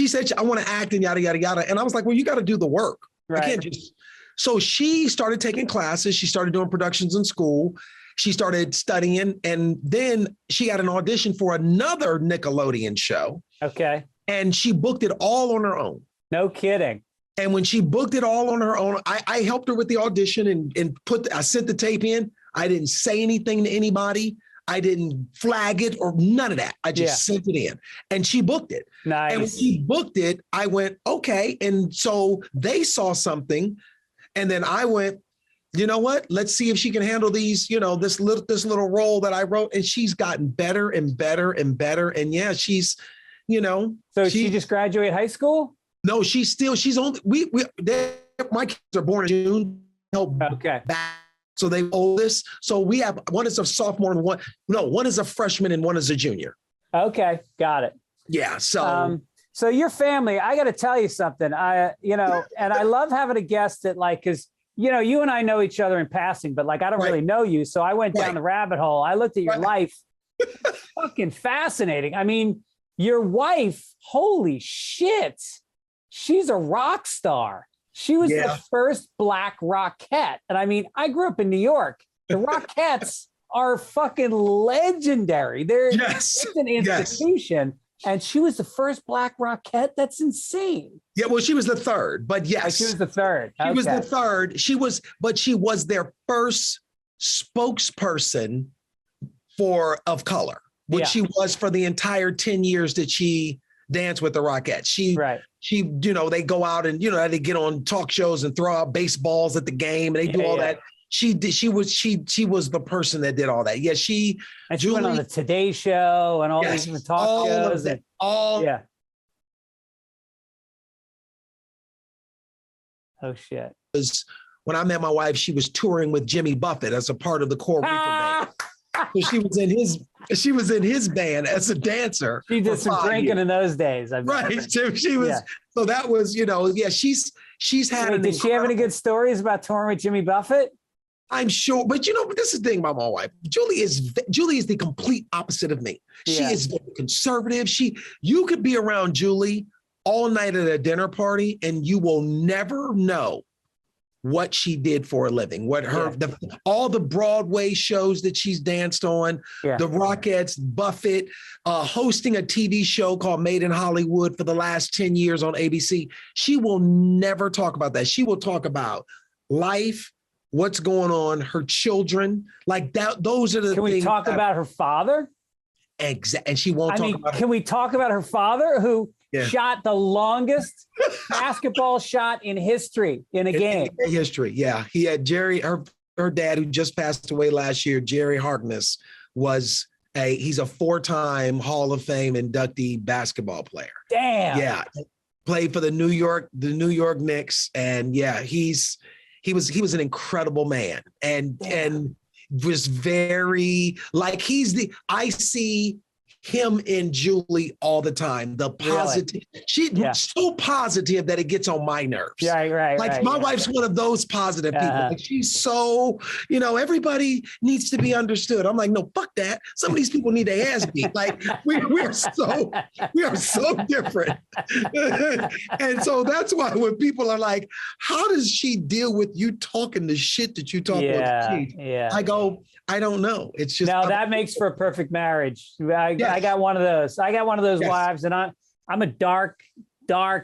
said, I want to act and yada, yada, yada. And I was like, well, you got to do the work. Right. I can't just. So she started taking classes. She started doing productions in school. She started studying. And then she got an audition for another Nickelodeon show. Okay. And she booked it all on her own. No kidding. And when she booked it all on her own, I helped her with the audition and I sent the tape in. I didn't say anything to anybody. I didn't flag it or none of that. I just sent it in and she booked it. Nice. And when she booked it, I went, okay. And so they saw something. And then I went, you know what? Let's see if she can handle these, this little role that I wrote. And she's gotten better and better and better. And yeah, she's, So she just graduated high school? No, she's only, my kids are born in June. Okay. So they oldest. So we have, one is a sophomore and one is a freshman and one is a junior. Okay. Got it. Yeah. So, so your family, I got to tell you something, and I love having a guest that cause you and I know each other in passing, but I don't really know you. So I went down the rabbit hole. I looked at your life. Fucking fascinating. I mean, your wife, holy shit. She's a rock star. She was the first Black Rockette. And I mean, I grew up in New York. The Rockettes are fucking legendary. It's an institution. And she was the first Black Rockette. That's insane. Yeah, well, she was the third, but yes. She was the third. She was the third. She was their first spokesperson of color, which she was for the entire 10 years that she danced with the Rockettes. She, they go out and, they get on talk shows and throw out baseballs at the game and they do all that. She was the person that did all that. Yeah, she went on the Today Show and all these different talk shows. Oh shit. When I met my wife, she was touring with Jimmy Buffett as a part of the Core Reaper band. So she was in his band as a dancer. She did some drinking in those days. Right. So she was. So that was, she's had. Did she have any good stories about touring with Jimmy Buffett? I'm sure, but this is the thing about my wife. Julie is the complete opposite of me. She is very conservative. You could be around Julie all night at a dinner party and you will never know what she did for a living, all the Broadway shows that she's danced on, the Rockettes, Buffett, hosting a TV show called Made in Hollywood for the last 10 years on ABC. She will never talk about that. She will talk about life, what's going on, her children, like that. Those are the things. Can we talk about her father? Exactly. And she won't talk about Can we talk about her father who shot the longest basketball shot in history in a game? In history, yeah. He had Jerry, her dad, who just passed away last year, Jerry Harkness, he's a 4-time Hall of Fame inductee basketball player. Damn. Yeah. Played for the New York Knicks. And he was an incredible man and was very I see him and Julie all the time. The positive, she's so positive that it gets on my nerves. My wife's one of those positive people. Like she's so, everybody needs to be understood. I'm like, no, fuck that. Some of these people need their ass beat. Like we are so different. And so that's why when people are like, how does she deal with you talking the shit that you talk about? I go, I don't know. It's just that makes for a perfect marriage. I got one of those. I got one of those wives, and I'm a dark,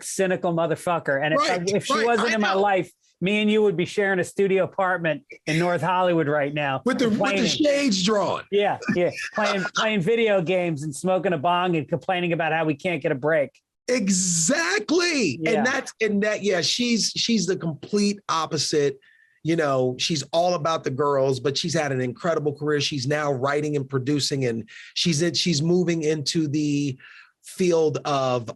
cynical motherfucker. And if she wasn't in my life, me and you would be sharing a studio apartment in North Hollywood right now with the shades drawn. Yeah, playing video games and smoking a bong and complaining about how we can't get a break. Exactly, she's the complete opposite. She's all about the girls, but she's had an incredible career. She's now writing and producing, and she's moving into the field of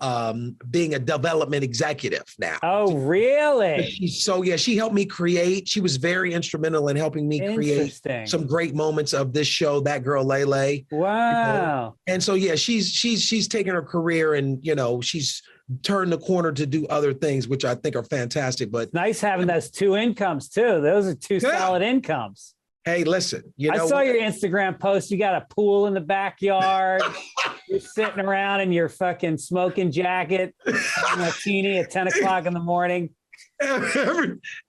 being a development executive now. Oh, really? She helped me create. She was very instrumental in helping me create some great moments of this show, That Girl Lele. Wow. And so, she's taken her career and, she's turned the corner to do other things, which I think are fantastic. But nice having those 2 incomes too. Those are 2 solid incomes. Hey, listen, I saw your Instagram post. You got a pool in the backyard. You're sitting around in your fucking smoking jacket, martini at 10 o'clock in the morning.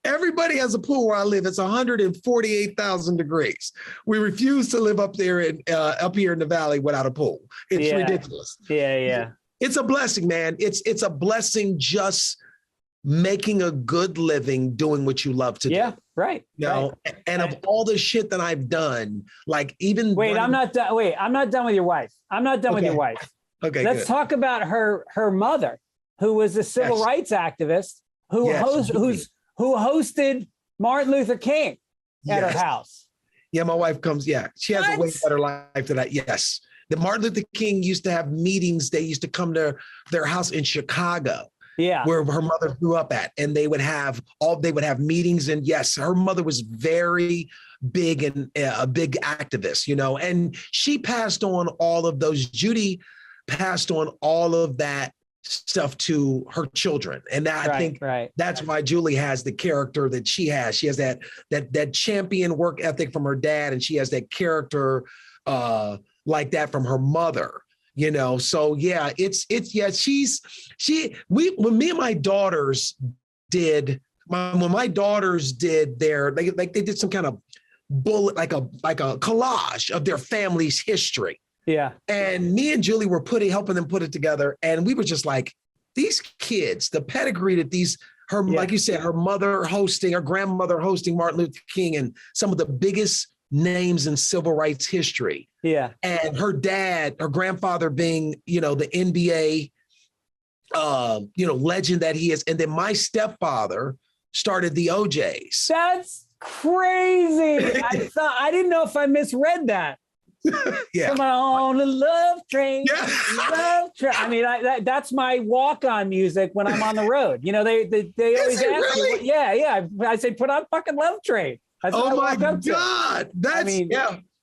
Everybody has a pool where I live. It's 148,000 degrees. We refuse to live up here in the valley without a pool. It's ridiculous. Yeah. It's a blessing, man. It's a blessing just making a good living doing what you love to do. Yeah, right. And of all the shit that I've done, like even I'm not done with your wife. With your wife. Okay. Let's talk about her mother, who was a civil rights activist who hosted Martin Luther King at her house. Yeah, my wife comes. Yeah, she has a way better life than that. Yes. The Martin Luther King used to have meetings. They used to come to their house in Chicago, where her mother grew up at, and they would have meetings. And yes, her mother was very big and a big activist, and she passed on all of those. Judy passed on all of that stuff to her children, and I think that's why Julie has the character that she has. She has that champion work ethic from her dad, and she has that character like that from her mother, So when me and my daughters did they did some kind of bullet, like a collage of their family's history. Yeah. And me and Julie were helping them put it together. And we were just like, these kids, the pedigree that like you said, her grandmother hosting Martin Luther King and some of the biggest names in civil rights history. Yeah. And her grandfather being, the NBA, legend that he is. And then my stepfather started the OJs. That's crazy. I didn't know if I misread that. Yeah. Come on, the love train. Yeah. Love train. I mean, that's my walk-on music when I'm on the road. They always ask really? me. Yeah. I say, put on fucking Love Train. Oh my God.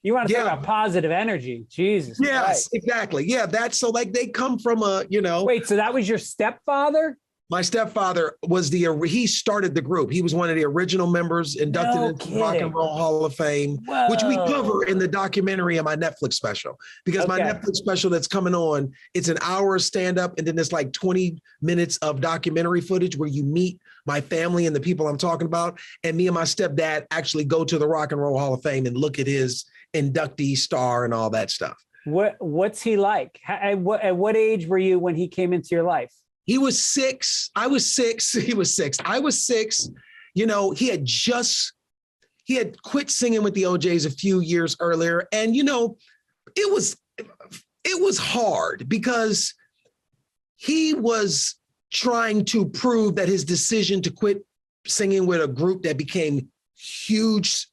You want to talk about positive energy. Jesus. Yes, Christ. exactly. Yeah. That's so like they come from Wait, so that was your stepfather? My stepfather he started the group. He was one of the original members inducted into the Rock and Roll Hall of Fame, which we cover in the documentary of my Netflix special. Because my Netflix special that's coming on, it's an hour of stand-up and then there's like 20 minutes of documentary footage where you meet my family and the people I'm talking about. And me and my stepdad actually go to the Rock and Roll Hall of Fame and look at his inductee star and all that stuff. What's he like? At what age were you when he came into your life? He was 6. I was 6. He was 6. I was 6. He had quit singing with the OJs a few years earlier. And, it was hard because he was trying to prove that his decision to quit singing with a group that became huge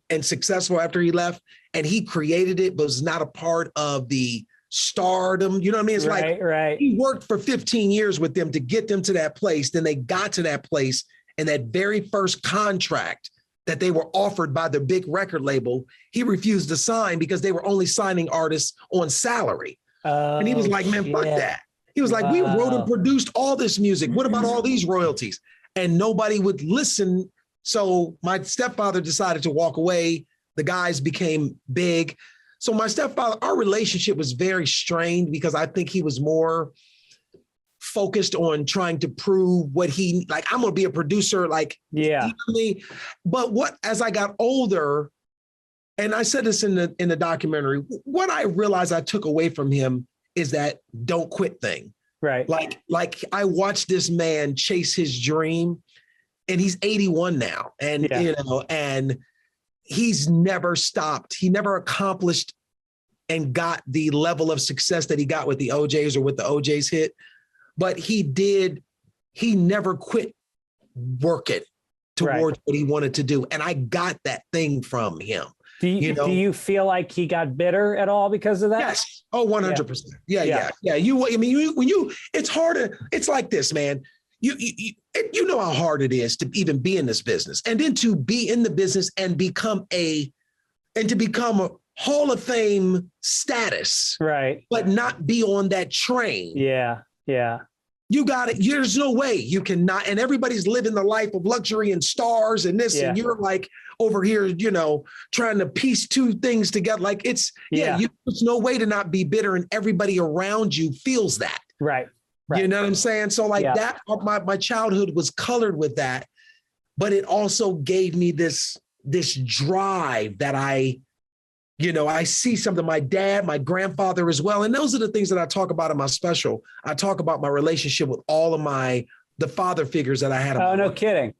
and successful after he left, and he created it, but was not a part of the stardom. You know what I mean? It's right. He worked for 15 years with them to get them to that place. Then they got to that place, and that very first contract that they were offered by the big record label, he refused to sign because they were only signing artists on salary. And he was like, man, fuck that. He was like, we wrote and produced all this music. What about all these royalties? And nobody would listen. So my stepfather decided to walk away. The guys became big. So my stepfather, our relationship was very strained because I think he was more focused on trying to prove what I'm going to be a producer. But as I got older, and I said this in the documentary, what I realized I took away from him is that don't quit thing. Right. Like I watched this man chase his dream, and he's 81 now. And, and he's never stopped. He never accomplished and got the level of success that he got with the OJs or with the OJs hit. But he never quit working towards what he wanted to do. And I got that thing from him. Do you feel like he got bitter at all because of that? Yes. Oh, 100%. Yeah. It's harder. It's like this, man. You know how hard it is to even be in this business, and then to be in the business and become a Hall of Fame status, right? But not be on that train. Yeah. You got it. There's no way you cannot. And everybody's living the life of luxury and stars and this, and you're like over here, trying to piece two things together. Like there's no way to not be bitter, and everybody around you feels that. Right. You know what I'm saying? So that, my childhood was colored with that, but it also gave me this drive that I see something, my dad, my grandfather as well. And those are the things that I talk about in my special. I talk about my relationship with all of the father figures that I had. Oh, no kidding.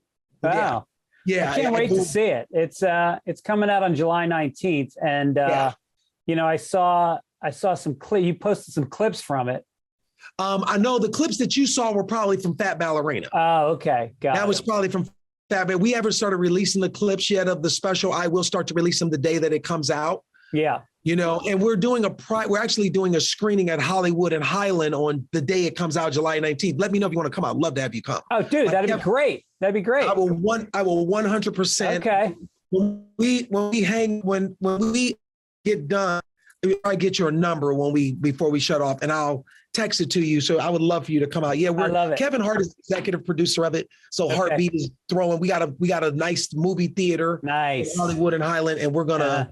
Wow. Yeah. I can't wait to see it. It's coming out on July 19th. And, I saw some you posted some clips from it. I know the clips that you saw were probably from Fat Ballerina. Oh, okay. That was probably from Fat Ballerina. We haven't started releasing the clips yet of the special. I will start to release them the day that it comes out. Yeah. And we're actually doing a screening at Hollywood and Highland on the day it comes out, July 19th. Let me know if you want to come out. I'd love to have you come. Oh, dude, that'd be great. That'd be great. I will 100%. Okay. When we get done, I get your number before we shut off, and I'll text it to you. So I would love for you to come out. Yeah, I love it. Kevin Hart is the executive producer of it. So Heartbeat is throwing. We got a nice movie theater. Nice. In Hollywood and Highland, and we're gonna,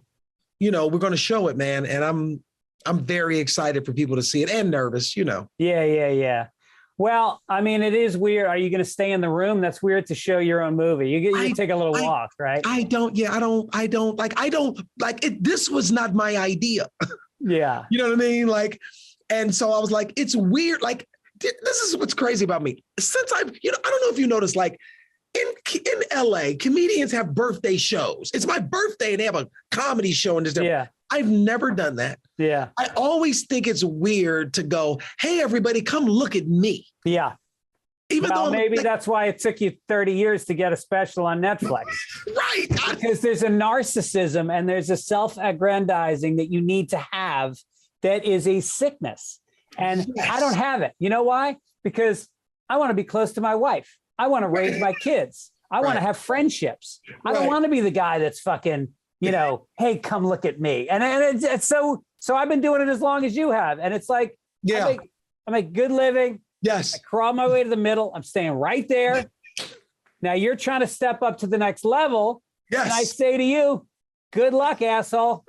we're gonna show it, man. And I'm very excited for people to see it, and nervous. Yeah. Well, I mean, it is weird. Are you going to stay in the room? That's weird to show your own movie. You take a little walk, right? I don't like it. This was not my idea. Yeah. You know what I mean? And so I was like, it's weird. This is what's crazy about me. Since I don't know if you noticed, in LA, comedians have birthday shows. It's my birthday and they have a comedy show and this. Yeah. I've never done that. Yeah. I always think it's weird to go, hey, everybody, come look at me. Yeah. Even though maybe that's why it took you 30 years to get a special on Netflix. Right. Because there's a narcissism and there's a self-aggrandizing that you need to have that is a sickness. And Yes. I don't have it. You know why? Because I want to be close to my wife. I want to raise my kids. I want to have friendships. I don't want to be the guy that's fucking, hey, come look at me. And it's so I've been doing it as long as you have. And it's like, I make good living. Yes. I crawl my way to the middle. I'm staying right there. Now you're trying to step up to the next level. Yes. And I say to you, good luck, asshole.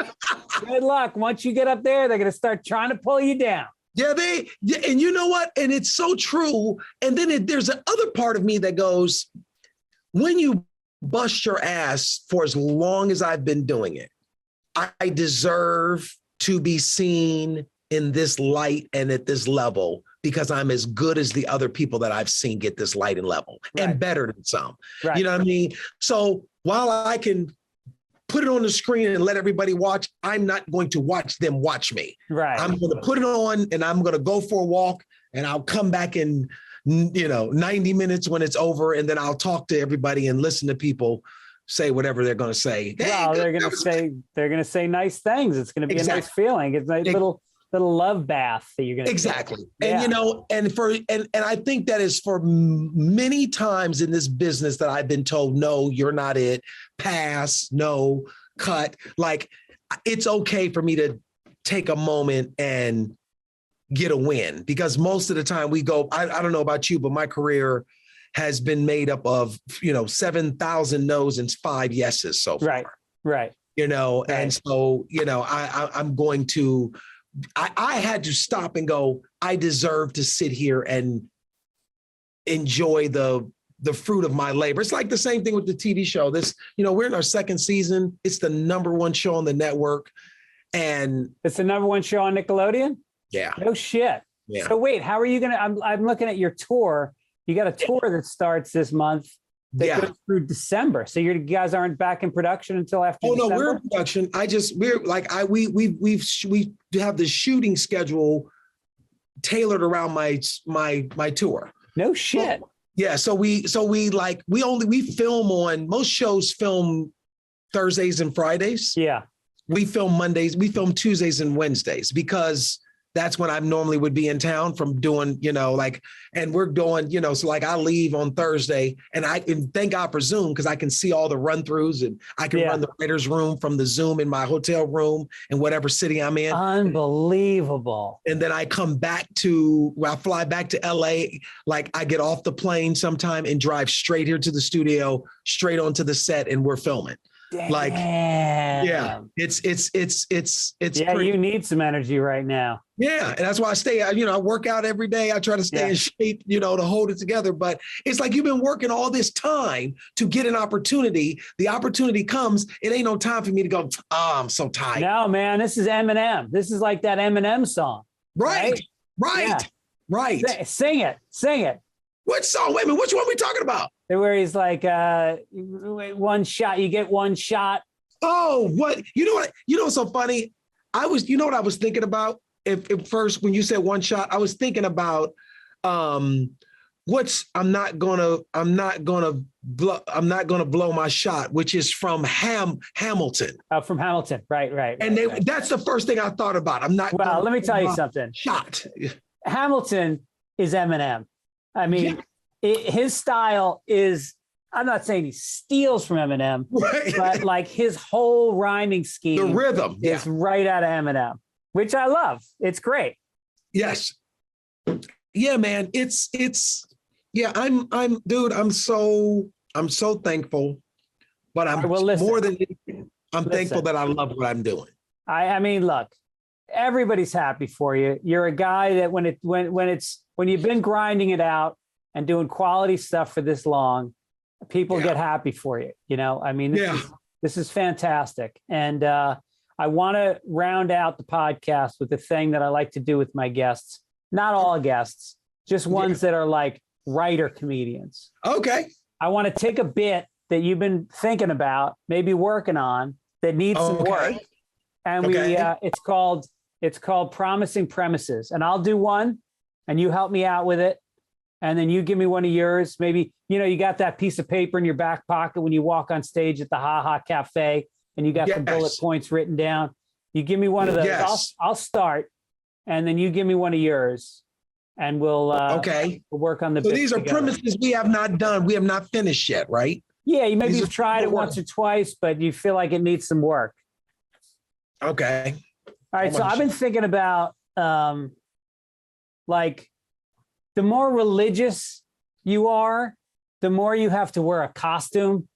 Good luck. Once you get up there, they're going to start trying to pull you down. Yeah, and you know what? And it's so true. And then there's an other part of me that goes, when you bust your ass for as long as I've been doing it, I deserve to be seen in this light and at this level because I'm as good as the other people that I've seen get this light and level and better than some. Right. You know what I mean? So while I can put it on the screen and let everybody watch, I'm not going to watch them watch me. Right. I'm going to put it on and I'm going to go for a walk and I'll come back in, 90 minutes when it's over. And then I'll talk to everybody and listen to people say whatever they're going to say. Well, they're going to say nice things. It's going to be a nice feeling. It's a little love bath that you're going to exactly. And and I think that is for many times in this business that I've been told, no, you're not it, pass, no, cut. Like it's okay for me to take a moment and get a win because most of the time we go, I don't know about you, but my career has been made up of, 7,000 no's and 5 yeses so far. Right. And so, I'm going to, I had to stop and go, I deserve to sit here and enjoy the fruit of my labor. It's like the same thing with the TV show. We're in our 2nd season. It's the #1 show on the network. And it's the #1 show on Nickelodeon? Yeah. No shit. Yeah. So wait, how are you going to, I'm looking at your tour. You got a tour that starts this month that goes through December. So you guys aren't back in production until after December? No, we're in production. We have the shooting schedule tailored around my tour. No shit. So we film on, most shows film Thursdays and Fridays. Yeah. We film Mondays, we film Tuesdays and Wednesdays because that's when I normally would be in town from doing, and we're doing, so like I leave on Thursday and thank God for Zoom because I can see all the run throughs and I can run the writer's room from the Zoom in my hotel room in whatever city I'm in. Unbelievable. And then I fly back to LA. Like I get off the plane sometime and drive straight here to the studio, straight onto the set and we're filming. Damn. Like, it's pretty, you need some energy right now. Yeah. And that's why I stay, I work out every day. I try to stay in shape, to hold it together. But it's like you've been working all this time to get an opportunity. The opportunity comes. It ain't no time for me to go, I'm so tired. No, man, this is Eminem. This is like that Eminem song. Right. Sing it. What song? Wait a minute. Which one are we talking about? Where he's like, one shot, you get one shot. Oh, what? You know what's so funny? You know what I was thinking about? If first, when you said one shot, I was thinking about I'm not gonna blow my shot, which is from Hamilton. Oh, from Hamilton. Right. That's the first thing I thought about. Well, let me tell you something. Shot. Hamilton is Eminem. I mean, his style is, I'm not saying he steals from Eminem, but like his whole rhyming scheme, the rhythm is right out of Eminem, which I love. It's great. Yes. Yeah, man. I'm so thankful, but I'm thankful that I love what I'm doing. I mean, look, everybody's happy for you. You're a guy that when you've been grinding it out and doing quality stuff for this long, people get happy for you. I mean, this is fantastic. And I want to round out the podcast with the thing that I like to do with my guests, not all guests, just ones that are like writer comedians. Okay. I want to take a bit that you've been thinking about, maybe working on, that needs some work. And it's called Promising Premises. And I'll do one and you help me out with it. And then you give me one of yours. Maybe, you got that piece of paper in your back pocket when you walk on stage at the Ha Ha Cafe and you got the bullet points written down. You give me one of those. Yes. I'll start. And then you give me one of yours. And we'll work on the bits these are together. Premises we have not done. We have not finished yet, right? Yeah, you've tried it once or twice, but you feel like it needs some work. Okay. All right. So I've been thinking about the more religious you are, the more you have to wear a costume.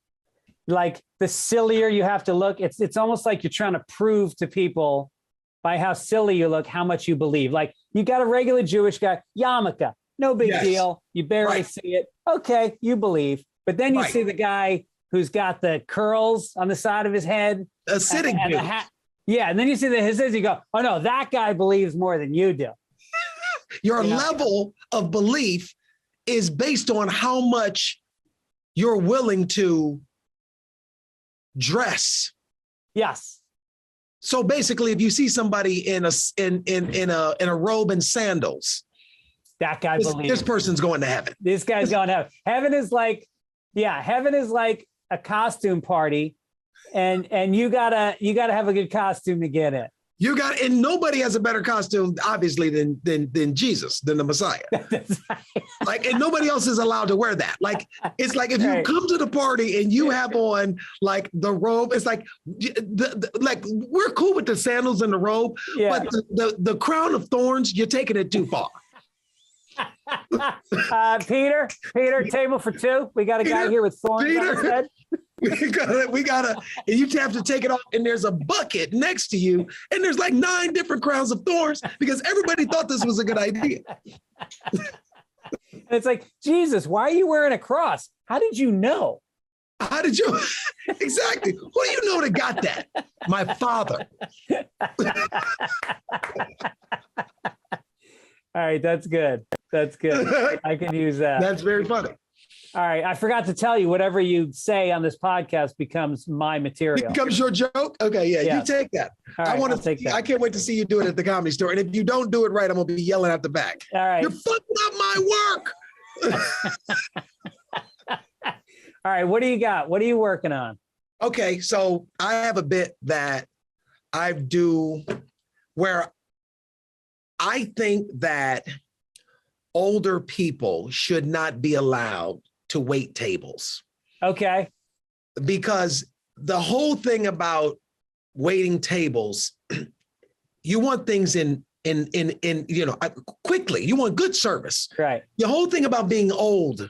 Like the sillier you have to look. It's almost like you're trying to prove to people by how silly you look, how much you believe. Like you got a regular Jewish guy, yarmulke, no big deal. You barely see it. Okay, you believe. But then you see the guy who's got the curls on the side of his head. A sitting and the hat. Yeah, and then you see his head, you go, oh no, that guy believes more than you do. Your level of belief is based on how much you're willing to dress. Yes. So basically, if you see somebody in a robe and sandals, that guy believes this person's going to heaven. This guy's going to heaven. Heaven is like a costume party, and you gotta have a good costume to get in. And nobody has a better costume, obviously, than Jesus, than the Messiah. And nobody else is allowed to wear that. It's like if you come to the party and you have on like the robe, it's like we're cool with the sandals and the robe, but the crown of thorns, you're taking it too far. Peter, table for two. We got a guy here with thorns on his head. We gotta, and you have to take it off, and there's a bucket next to you, and there's like 9 different crowns of thorns because everybody thought this was a good idea. And it's like, Jesus, why are you wearing a cross? How did you know? How did you? Exactly. Who do you know that got that? My father. All right, that's good. That's good. I can use that. That's very funny. All right, I forgot to tell you, whatever you say on this podcast becomes my material. It becomes your joke? Okay, yeah. You take that. All right, I want to take that. I can't wait to see you do it at the Comedy Store. And if you don't do it right, I'm going to be yelling at the back. All right. You're fucking up my work. All right, what do you got? What are you working on? Okay, so I have a bit that I do where I think that older people should not be allowed to wait tables. Okay. Because the whole thing about waiting tables, you want things in quickly. You want good service. Right. The whole thing about being old,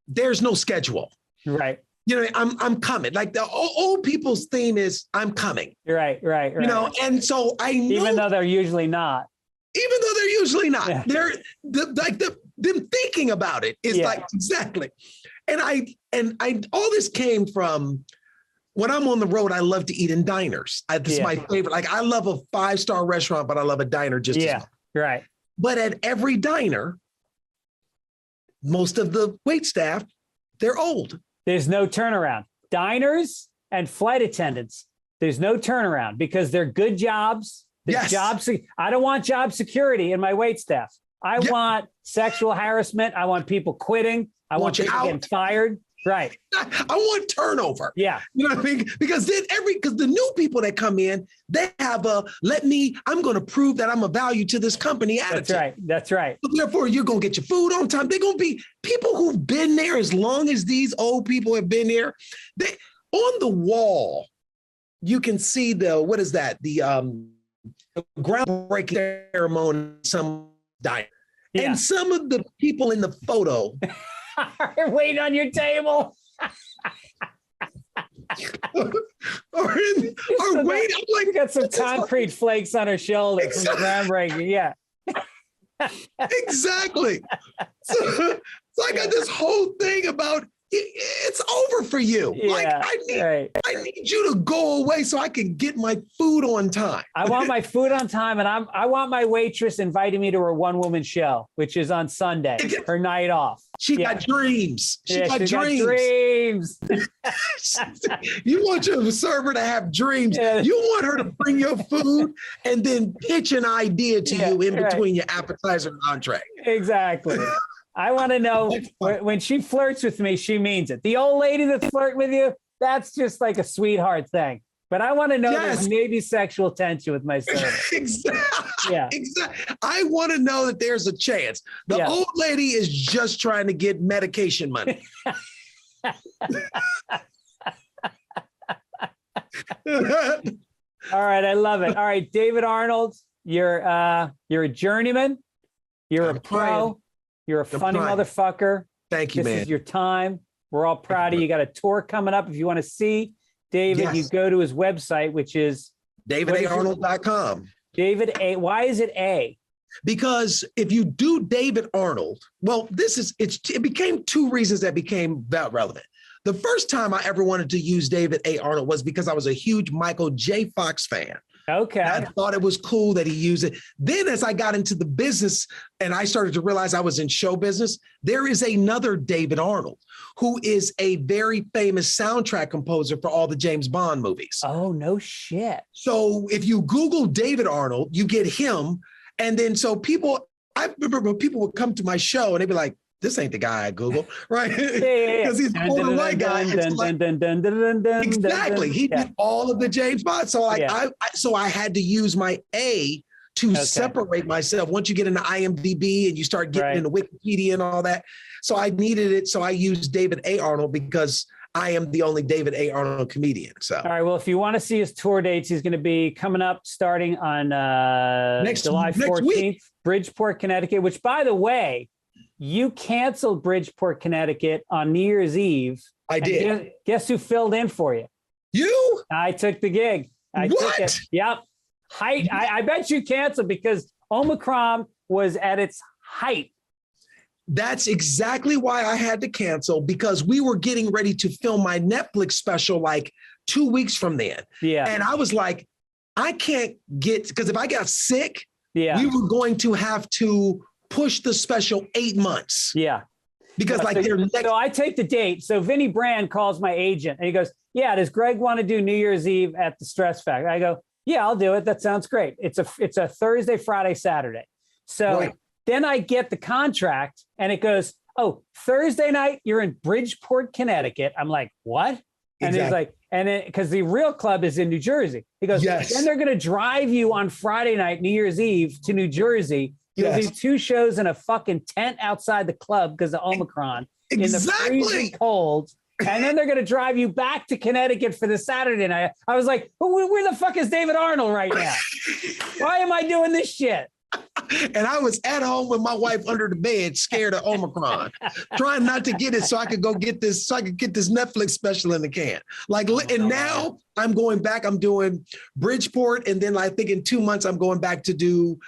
there's no schedule. Right. I'm coming. Like the old people's theme is I'm coming. Right. And so I know, even though they're usually not. Yeah. They're them thinking about it is like exactly. And I all this came from when I'm on the road. I love to eat in diners. This is my favorite. Like I love a 5-star restaurant, but I love a diner just as much. Right. But at every diner, most of the wait staff, they're old. There's no turnaround. Diners and flight attendants, there's no turnaround because they're good jobs. I don't want job security in my wait staff. I want sexual harassment. I want people quitting. I want people getting fired. Right. I want turnover. Yeah. You know what I mean? Because the new people that come in, they have I'm going to prove that I'm a value to this company attitude. That's right. So therefore, you're going to get your food on time. They're going to be people who've been there as long as these old people have been there. On the wall, you can see the groundbreaking ceremony, some diner. Yeah. And some of the people in the photo are waiting on your table. are waiting. Like, got some concrete flakes on her shoulder from the groundbreaking. Yeah. Exactly. So I got this whole thing about it's over for you. Yeah, like I need you to go away so I can get my food on time. I want my food on time, and I want my waitress inviting me to her one-woman show, which is on Sunday, her night off. She got dreams. She got got dreams. dreams. You want your server to have dreams. Yeah. You want her to bring your food and then pitch an idea to you in between your appetizer and entree. Exactly. I want to know when she flirts with me, she means it. The old lady that's flirting with you, that's just like a sweetheart thing. But I want to know there's maybe sexual tension with my server. Exactly. Yeah. Exactly. I want to know that there's a chance. The old lady is just trying to get medication money. All right, I love it. All right, David Arnold, you're a journeyman. You're a pro. You're a funny motherfucker. Thank you, man. This is your time. We're all proud of you. You got a tour coming up. If you want to see David, you go to his website, which is davidarnold.com. David A. Why is it A? Because if you do David Arnold, well, it became two reasons that became that relevant. The first time I ever wanted to use David A. Arnold was because I was a huge Michael J. Fox fan. Okay. I thought it was cool that he used it. Then as I got into the business and I started to realize I was in show business, there is another David Arnold who is a very famous soundtrack composer for all the James Bond movies. Oh, no shit. So if you Google David Arnold, you get him. And then I remember when people would come to my show and they'd be like, this ain't the guy I Google, right? Because he's an older white guy. Exactly. He did all of the James Bond. So I had to use my A to separate myself. Once you get into IMDb and you start getting into Wikipedia and all that. So I needed it. So I used David A. Arnold because I am the only David A. Arnold comedian. So, all right. Well, if you want to see his tour dates, he's going to be coming up starting on July 14th, Bridgeport, Connecticut, which, by the way, you canceled Bridgeport, Connecticut on New Year's Eve. I did. Guess who filled in for you? You? I took the gig. I took it. Yep. Height. I bet you canceled because Omicron was at its height. That's exactly why I had to cancel, because we were getting ready to film my Netflix special like 2 weeks from then. Yeah. And I was like, I can't because if I got sick, we were going to have to push the special 8 months. Yeah. Because so I take the date. So Vinny Brand calls my agent and he goes, yeah, does Greg want to do New Year's Eve at the Stress Factory? I go, yeah, I'll do it. That sounds great. It's a Thursday, Friday, Saturday. So then I get the contract and it goes, oh, Thursday night, you're in Bridgeport, Connecticut. I'm like, what? And he's like, and then because the real club is in New Jersey. He goes, then they're going to drive you on Friday night, New Year's Eve to New Jersey. You'll do 2 shows in a fucking tent outside the club because of Omicron in the freezing cold. And then they're going to drive you back to Connecticut for the Saturday night. I was like, where the fuck is David Arnold right now? Why am I doing this shit? And I was at home with my wife under the bed, scared of Omicron, trying not to get it so I could go get this, Netflix special in the can. And now I'm going back. I'm doing Bridgeport, and then I think in 2 months I'm going back to do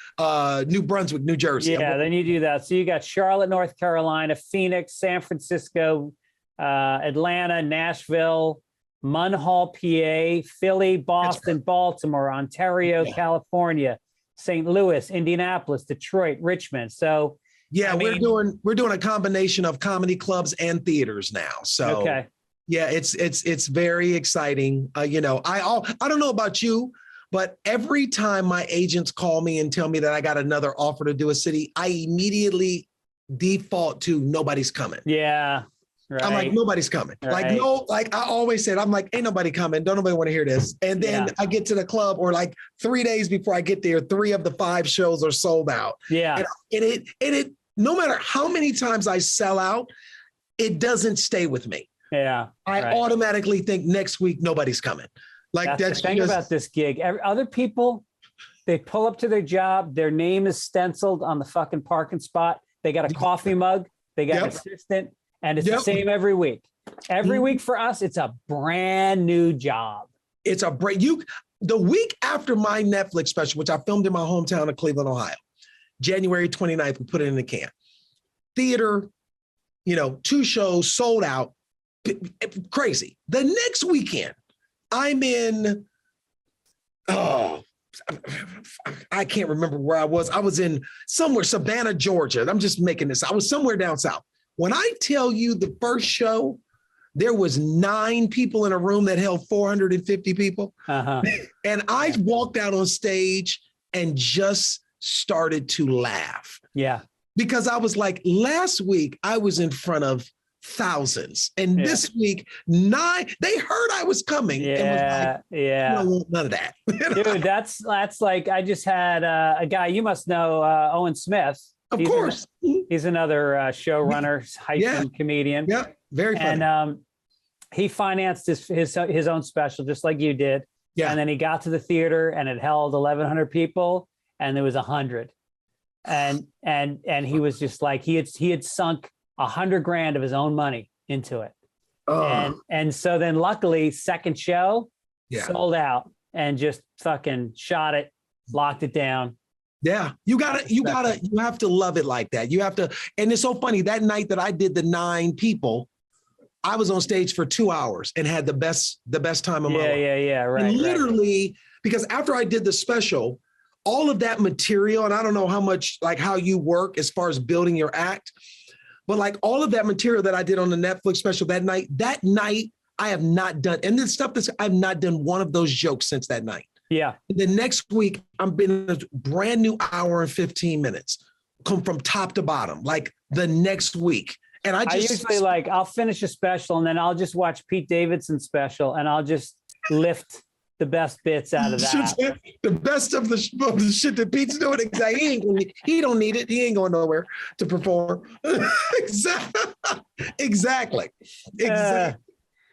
New Brunswick, New Jersey. Yeah, then you do that. So you got Charlotte, North Carolina, Phoenix, San Francisco, Atlanta, Nashville, Munhall, PA, Philly, Boston, Baltimore, Ontario, California, St. Louis, Indianapolis, Detroit, Richmond. So we're doing a combination of comedy clubs and theaters now. So it's very exciting. I don't know about you, but every time my agents call me and tell me that I got another offer to do a city, I immediately default to nobody's coming. Yeah. Right. I'm like, nobody's coming. Right. I always said, I'm like, ain't nobody coming. Don't nobody want to hear this. And then I get to the club, or like 3 days before I get there, 3 of the 5 shows are sold out. Yeah. And it, no matter how many times I sell out, it doesn't stay with me. Yeah. I automatically think next week, nobody's coming. That's the thing about this gig. Other people, they pull up to their job. Their name is stenciled on the fucking parking spot. They got a coffee mug. They got an assistant. And it's the same every week. Every week for us, it's a brand new job. It's the week after my Netflix special, which I filmed in my hometown of Cleveland, Ohio, January 29th, we put it in the can. Theater, 2 shows sold out, crazy. The next weekend, I'm in, I can't remember where I was. I was in somewhere, Savannah, Georgia. I'm just making this. I was somewhere down south. When I tell you the first show, there was 9 people in a room that held 450 people. And I walked out on stage and just started to laugh. Yeah. Because I was like, last week I was in front of thousands. And this week, 9, they heard I was coming. Yeah. And was like, yeah. I don't want none of that. Dude, that's like, I just had a guy, you must know, Owen Smith. Of course. He's another showrunner, hyphen comedian. Yeah, very funny. And he financed his own special, just like you did. Yeah. And then he got to the theater and it held 1,100 people and there was 100. And he was just like, he had sunk $100,000 of his own money into it. And so then luckily second show sold out and just fucking shot it, locked it down. Yeah, you have to love it like that. You have to, and it's so funny, that night that I did the 9 people, I was on stage for 2 hours and had the best time of my life. Yeah, right. And literally, because after I did the special, all of that material, and I don't know how much, like how you work as far as building your act, but like all of that material that I did on the Netflix special that night I have not done, and this stuff I've not done one of those jokes since that night. Yeah. The next week, I'm been a brand new hour and 15 minutes, come from top to bottom, like the next week. And I usually like, I'll finish a special and then I'll just watch Pete Davidson's special and I'll just lift the best bits out of that. The best of the shit that Pete's doing. Exactly. He don't need it. He ain't going nowhere to perform. Exactly.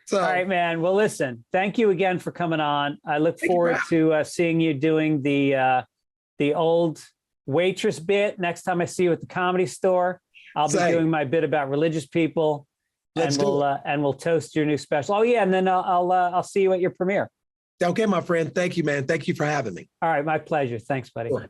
So, all right, man. Well, listen, thank you again for coming on. I look forward to seeing you doing the old waitress bit next time I see you at the Comedy Store. I'll be doing my bit about religious people, and we'll toast your new special. Oh yeah, and then I'll see you at your premiere. Okay, my friend. Thank you, man. Thank you for having me. All right, my pleasure. Thanks, buddy. Sure.